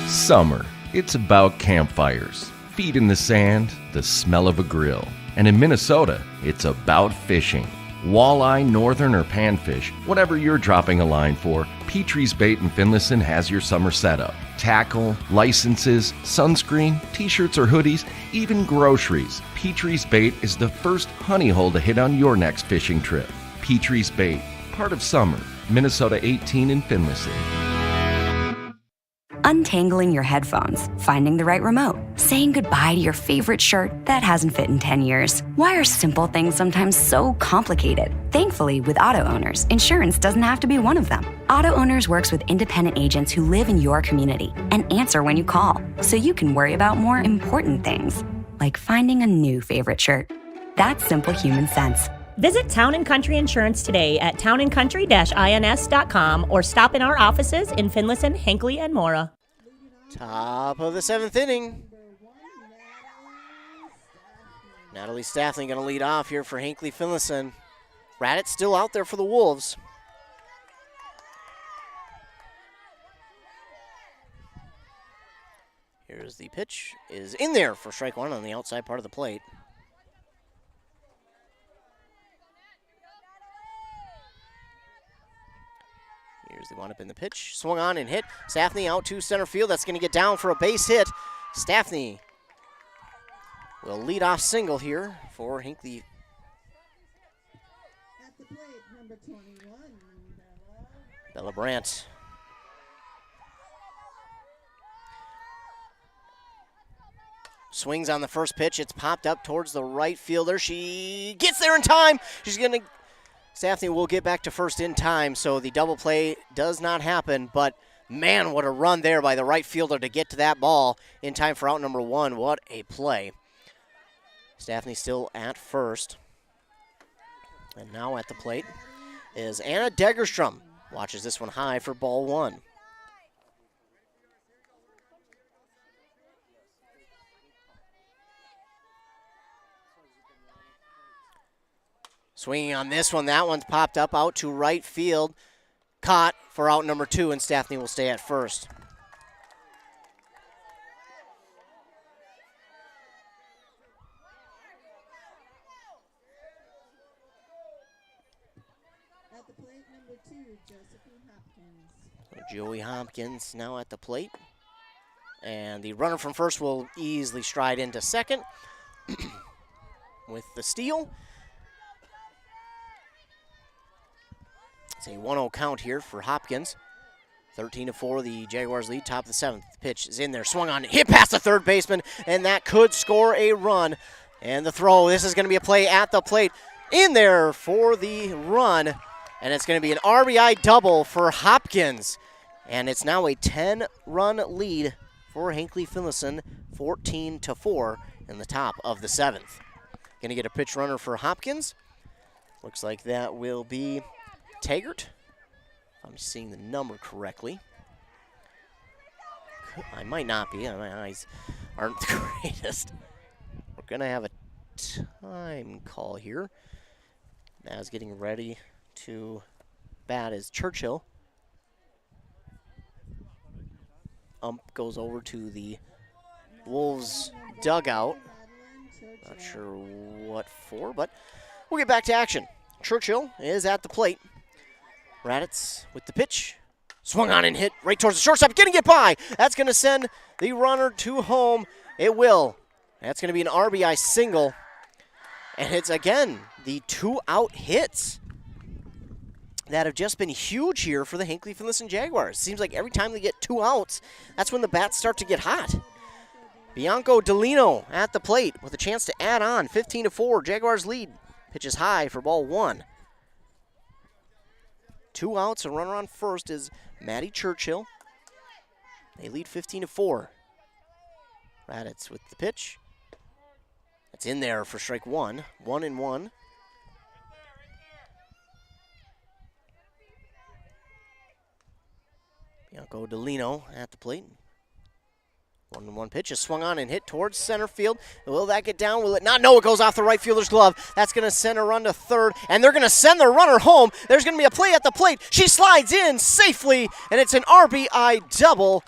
Summer, it's about campfires, feet in the sand, the smell of a grill. And in Minnesota, it's about fishing. Walleye, northern, or panfish, whatever you're dropping a line for, Petrie's Bait in Finlayson has your summer setup. Tackle, licenses, sunscreen, t-shirts or hoodies, even groceries. Petrie's Bait is the first honey hole to hit on your next fishing trip. Petrie's Bait, part of summer, Minnesota 18 in Finlayson. Untangling your headphones, finding the right remote, saying goodbye to your favorite shirt that hasn't fit in 10 years. Why are simple things sometimes so complicated? Thankfully, with auto owners, insurance doesn't have to be one of them. Auto Owners works with independent agents who live in your community and answer when you call, so you can worry about more important things, like finding a new favorite shirt. That's simple human sense. Visit Town & Country Insurance today at townandcountry-ins.com or stop in our offices in Finlayson, Hinckley, and Mora. Top of the 7th inning. Natalie Staffling going to lead off here for Hinckley-Finlayson. Raditz still out there for the Wolves. Here's the pitch. Is in there for strike one on the outside part of the plate. Here's the one-up in the pitch. Swung on and hit. Staffney out to center field. That's going to get down for a base hit. Staffney will lead off single here for Hinckley. At the plate, number 21, Bella Brandt. Swings on the first pitch. It's popped up towards the right fielder. She gets there in time. She's going to... Staffney will get back to first in time, so the double play does not happen, but man, what a run there by the right fielder to get to that ball in time for out number 1. What a play. Staffney still at first. And now at the plate is Anna Degerstrom. Watches this one high for ball 1. Swinging on this one. That one's popped up out to right field. Caught for out number 2, and Staffney will stay at first. At the plate, number 2, Josephine Hopkins. So Joey Hopkins now at the plate. And the runner from first will easily stride into second with the steal. It's a 1-0 count here for Hopkins. 13-4, the Jaguars lead, top of the 7th. The pitch is in there, swung on, hit past the third baseman, and that could score a run. And the throw, this is going to be a play at the plate. In there for the run, and it's going to be an RBI double for Hopkins. And it's now a 10-run lead for Hinckley-Finlayson, 14-4 in the top of the 7th. Going to get a pitch runner for Hopkins. Looks like that will be Taggart, if I'm seeing the number correctly. I might not be. My eyes aren't the greatest. We're going to have a time call here. Now's getting ready to bat is Churchill. Ump goes over to the Wolves dugout. Not sure what for, but we'll get back to action. Churchill is at the plate. Raditz with the pitch. Swung on and hit right towards the shortstop. Going to get by. That's going to send the runner to home. It will. That's going to be an RBI single. And it's, again, the 2-out hits that have just been huge here for the Hinckley-Finlayson Jaguars. Seems like every time they get 2 outs, that's when the bats start to get hot. Bianco Delino at the plate with a chance to add on. 15-4, Jaguars lead. Pitches high for ball 1. 2 outs, a runner on first is Maddie Churchill. They lead 15-4. Raditz with the pitch. It's in there for strike one. 1-1. Bianco Delino at the plate. 1-1 pitch is swung on and hit towards center field. Will that get down? Will it not? No, it goes off the right fielder's glove. That's going to send a run to third, and they're going to send the runner home. There's going to be a play at the plate. She slides in safely, and it's an RBI double.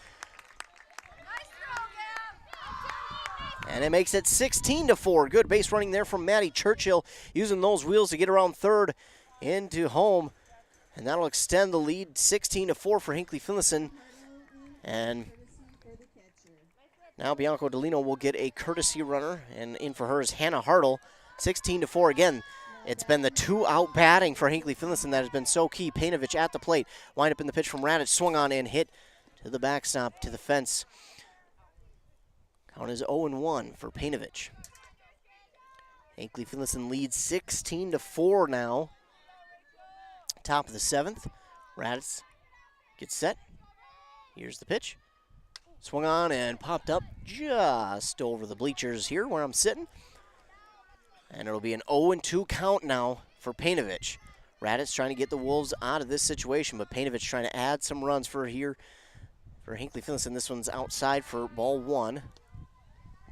And it makes it 16-4. Good base running there from Maddie Churchill, using those wheels to get around third into home. And that'll extend the lead 16-4 for Hinckley-Finlayson. And now Bianco Delino will get a courtesy runner, and in for her is Hannah Hartle. 16-4 again. It's been the 2-out batting for Hinckley-Finlayson that has been so key. Painovich at the plate. Wind up in the pitch from Radich. Swung on and hit to the backstop, to the fence. Count is 0-1 for Painovich. Hinckley-Finlayson leads 16-4 now. Top of the 7th. Raditz gets set. Here's the pitch. Swung on and popped up just over the bleachers here where I'm sitting. And it'll be an 0-2 count now for Painovich. Raditz trying to get the Wolves out of this situation, but Painovich trying to add some runs for here for Hinckley-Finlayson. This one's outside for ball 1.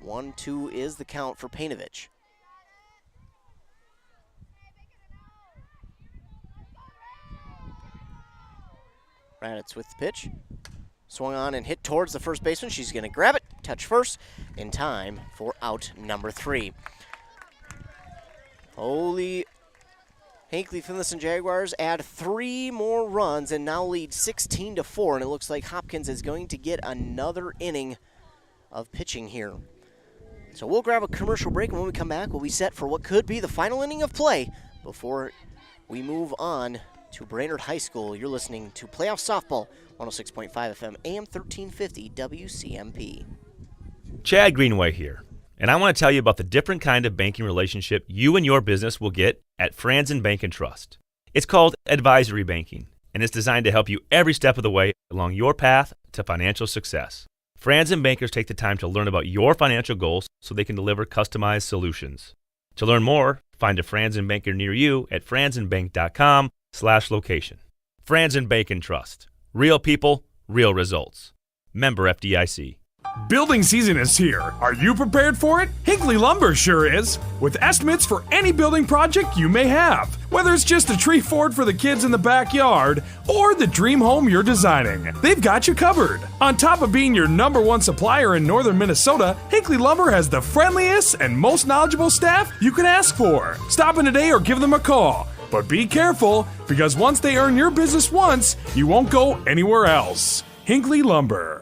1-2 is the count for Painovich. Raditz with the pitch. Swung on and hit towards the first baseman. She's going to grab it, touch first, in time for out number 3. Holy Hinckley-Finlayson Jaguars add 3 more runs and now lead 16-4, and it looks like Hopkins is going to get another inning of pitching here. So we'll grab a commercial break, and when we come back, we'll be set for what could be the final inning of play before we move on to Brainerd High School. You're listening to Playoff Softball, 106.5 FM, AM 1350, WCMP. Chad Greenway here, and I want to tell you about the different kind of banking relationship you and your business will get at Franzen Bank and Trust. It's called advisory banking, and it's designed to help you every step of the way along your path to financial success. Franzen bankers take the time to learn about your financial goals so they can deliver customized solutions. To learn more, find a Franzen banker near you at franzenbank.com/location. Franzen Bank and Trust. Real people, real results. Member FDIC. Building season is here. Are you prepared for it? Hinckley Lumber sure is. With estimates for any building project you may have. Whether it's just a tree fort for the kids in the backyard or the dream home you're designing, they've got you covered. On top of being your #1 supplier in northern Minnesota, Hinckley Lumber has the friendliest and most knowledgeable staff you can ask for. Stop in today or give them a call. But be careful, because once they earn your business once, you won't go anywhere else. Hinckley Lumber.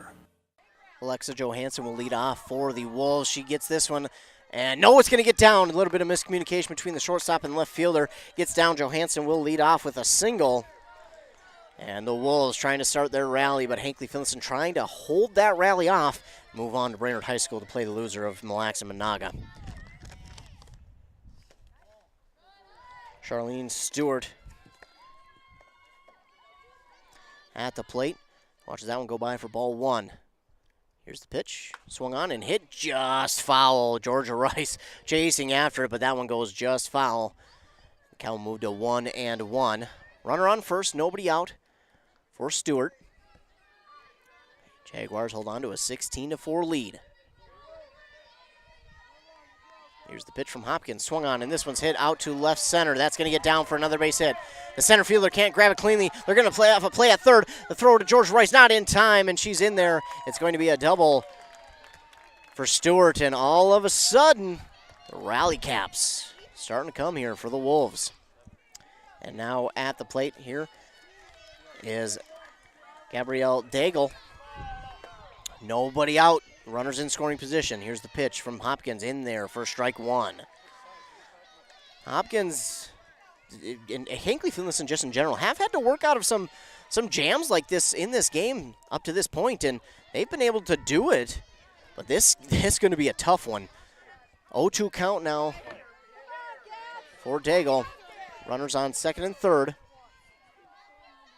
Alexa Johansson will lead off for the Wolves. She gets this one, and no, it's going to get down. A little bit of miscommunication between the shortstop and left fielder. Gets down. Johansson will lead off with a single. And the Wolves trying to start their rally, but Hinckley-Finlayson trying to hold that rally off. Move on to Brainerd High School to play the loser of Mille Lacs and Monaga. Charlene Stewart at the plate. Watches that one go by for ball 1. Here's the pitch. Swung on and hit just foul. Georgia Rice chasing after it, but that one goes just foul. Count moved to 1-1. Runner on first, nobody out for Stewart. Jaguars hold on to a 16-4 lead. Here's the pitch from Hopkins. Swung on, and this one's hit out to left center. That's going to get down for another base hit. The center fielder can't grab it cleanly. They're going to play off a play at third. The throw to George Rice, not in time, and she's in there. It's going to be a double for Stewart, and all of a sudden, the rally caps starting to come here for the Wolves. And now at the plate here is Gabrielle Daigle. Nobody out. Runners in scoring position. Here's the pitch from Hopkins in there for strike 1. Hopkins and Hinckley-Finlayson just in general have had to work out of some jams like this in this game up to this point, and they've been able to do it. But this is going to be a tough one. 0-2 count now for Daigle. Runners on second and third.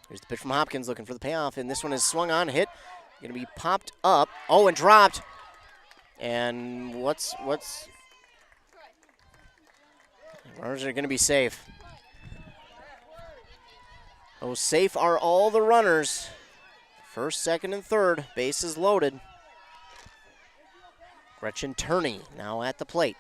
Here's the pitch from Hopkins looking for the payoff, and this one is swung on, hit. Going to be popped up. Oh, and dropped. And what's runners are going to be safe. Oh, safe are all the runners. First, second, and third. Bases loaded. Gretchen Turney now at the plate.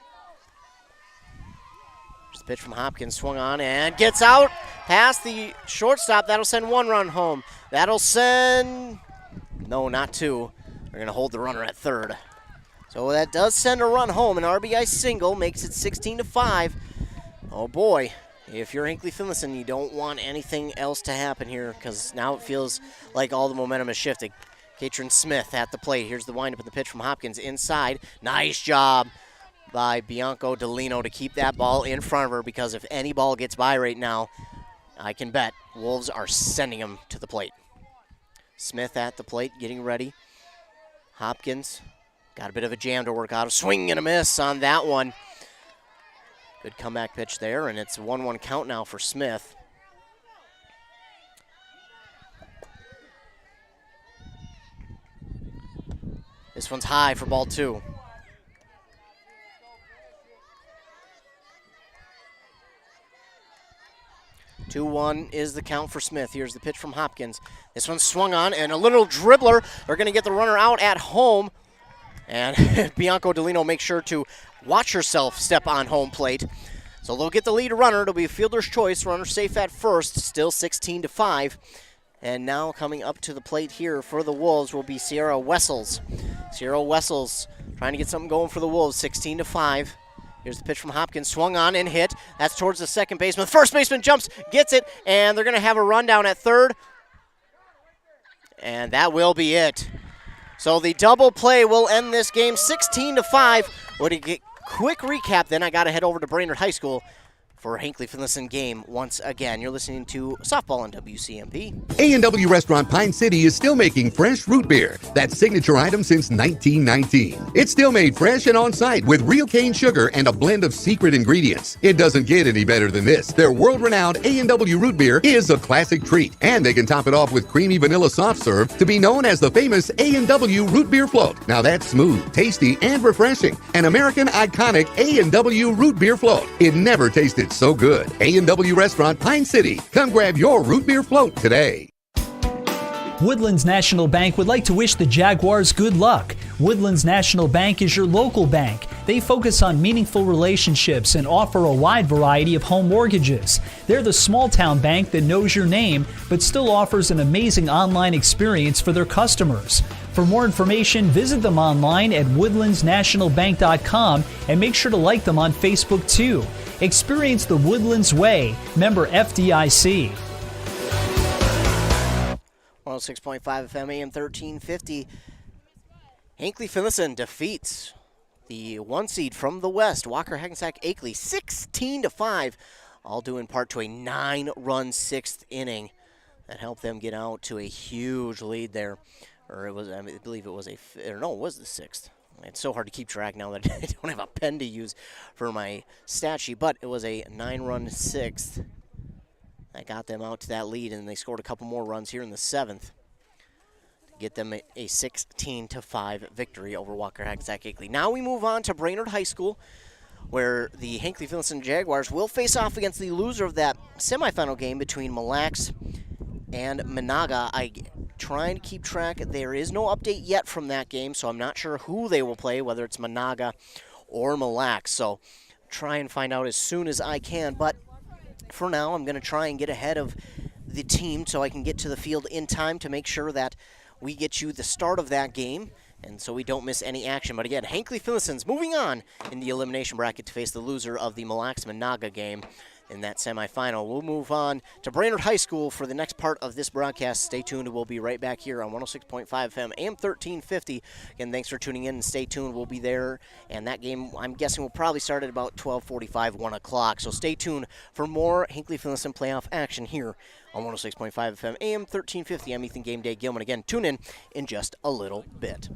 There's the pitch from Hopkins, swung on and gets out past the shortstop. That'll send one run home. That'll send, no, not two. They're going to hold the runner at third. So that does send a run home. An RBI single makes it 16-5. Oh boy, if you're Hinckley-Finlayson, you don't want anything else to happen here because now it feels like all the momentum is shifting. Katrin Smith at the plate. Here's the windup of the pitch from Hopkins inside. Nice job by Bianco Delino to keep that ball in front of her because if any ball gets by right now, I can bet Wolves are sending him to the plate. Smith at the plate, getting ready. Hopkins got a bit of a jam to work out. A swing and a miss on that one. Good comeback pitch there, and it's a 1-1 count now for Smith. This one's high for ball 2. 2-1 is the count for Smith. Here's the pitch from Hopkins. This one's swung on, and a little dribbler. They're going to get the runner out at home. And Bianco Delino makes sure to watch herself step on home plate. So they'll get the lead runner. It'll be a fielder's choice. Runner safe at first, still 16-5. And now coming up to the plate here for the Wolves will be Sierra Wessels. Sierra Wessels trying to get something going for the Wolves, 16-5. Here's the pitch from Hopkins, swung on and hit. That's towards the second baseman. The first baseman jumps, gets it, and they're going to have a rundown at third. And that will be it. So the double play will end this game 16-5. What do you get? Quick recap, then I got to head over to Brainerd High School for a Hinckley-Finlayson game once again. You're listening to Softball on WCMP. A&W Restaurant Pine City is still making fresh root beer. That signature item since 1919. It's still made fresh and on site with real cane sugar and a blend of secret ingredients. It doesn't get any better than this. Their world-renowned A&W root beer is a classic treat, and they can top it off with creamy vanilla soft serve to be known as the famous A&W root beer float. Now that's smooth, tasty, and refreshing. An American iconic A&W root beer float. It never tasted so good. A&W Restaurant Pine City. Come grab your root beer float today. Woodlands National Bank would like to wish the Jaguars good luck. Woodlands National Bank is your local bank. They focus on meaningful relationships and offer a wide variety of home mortgages. They're the small town bank that knows your name but still offers an amazing online experience for their customers. For more information, visit them online at woodlandsnationalbank.com and make sure to like them on Facebook too. Experience the Woodlands way. Member FDIC. 106.5 FM, AM 1350. Hinckley-Finlayson defeats the 1 seed from the West, Walker Hackensack Akeley, 16-5, all due in part to a 9-run 6th inning that helped them get out to a huge lead there. Or it was, I believe it was it was the 6th. It's so hard to keep track now that I don't have a pen to use for my stat sheet, but it was a 9-run 6th that got them out to that lead, and they scored a couple more runs here in the 7th to get them a 16-5 victory over Walker Hackensack Akeley. Now we move on to Brainerd High School, where the Hinckley-Finlayson Jaguars will face off against the loser of that semifinal game between Mille Lacs and Monaga. I trying to keep track. There is no update yet from that game, so I'm not sure who they will play, whether it's Monaga or Mille Lacs. So try and find out as soon as I can. But for now, I'm going to try and get ahead of the team so I can get to the field in time to make sure that we get you the start of that game, and so we don't miss any action. But again, Hinckley-Finlayson's moving on in the elimination bracket to face the loser of the Mille Lacs-Monaga game in that semifinal. We'll move on to Brainerd High School for the next part of this broadcast. Stay tuned. We'll be right back here on 106.5 FM, AM 1350. Again, thanks for tuning in, and stay tuned. We'll be there, and that game, I'm guessing, will probably start at about 12:45, 1 o'clock. So stay tuned for more Hinckley-Finlayson playoff action here on 106.5 FM, AM 1350. I'm Ethan Game Day Gilman. Again, tune in just a little bit.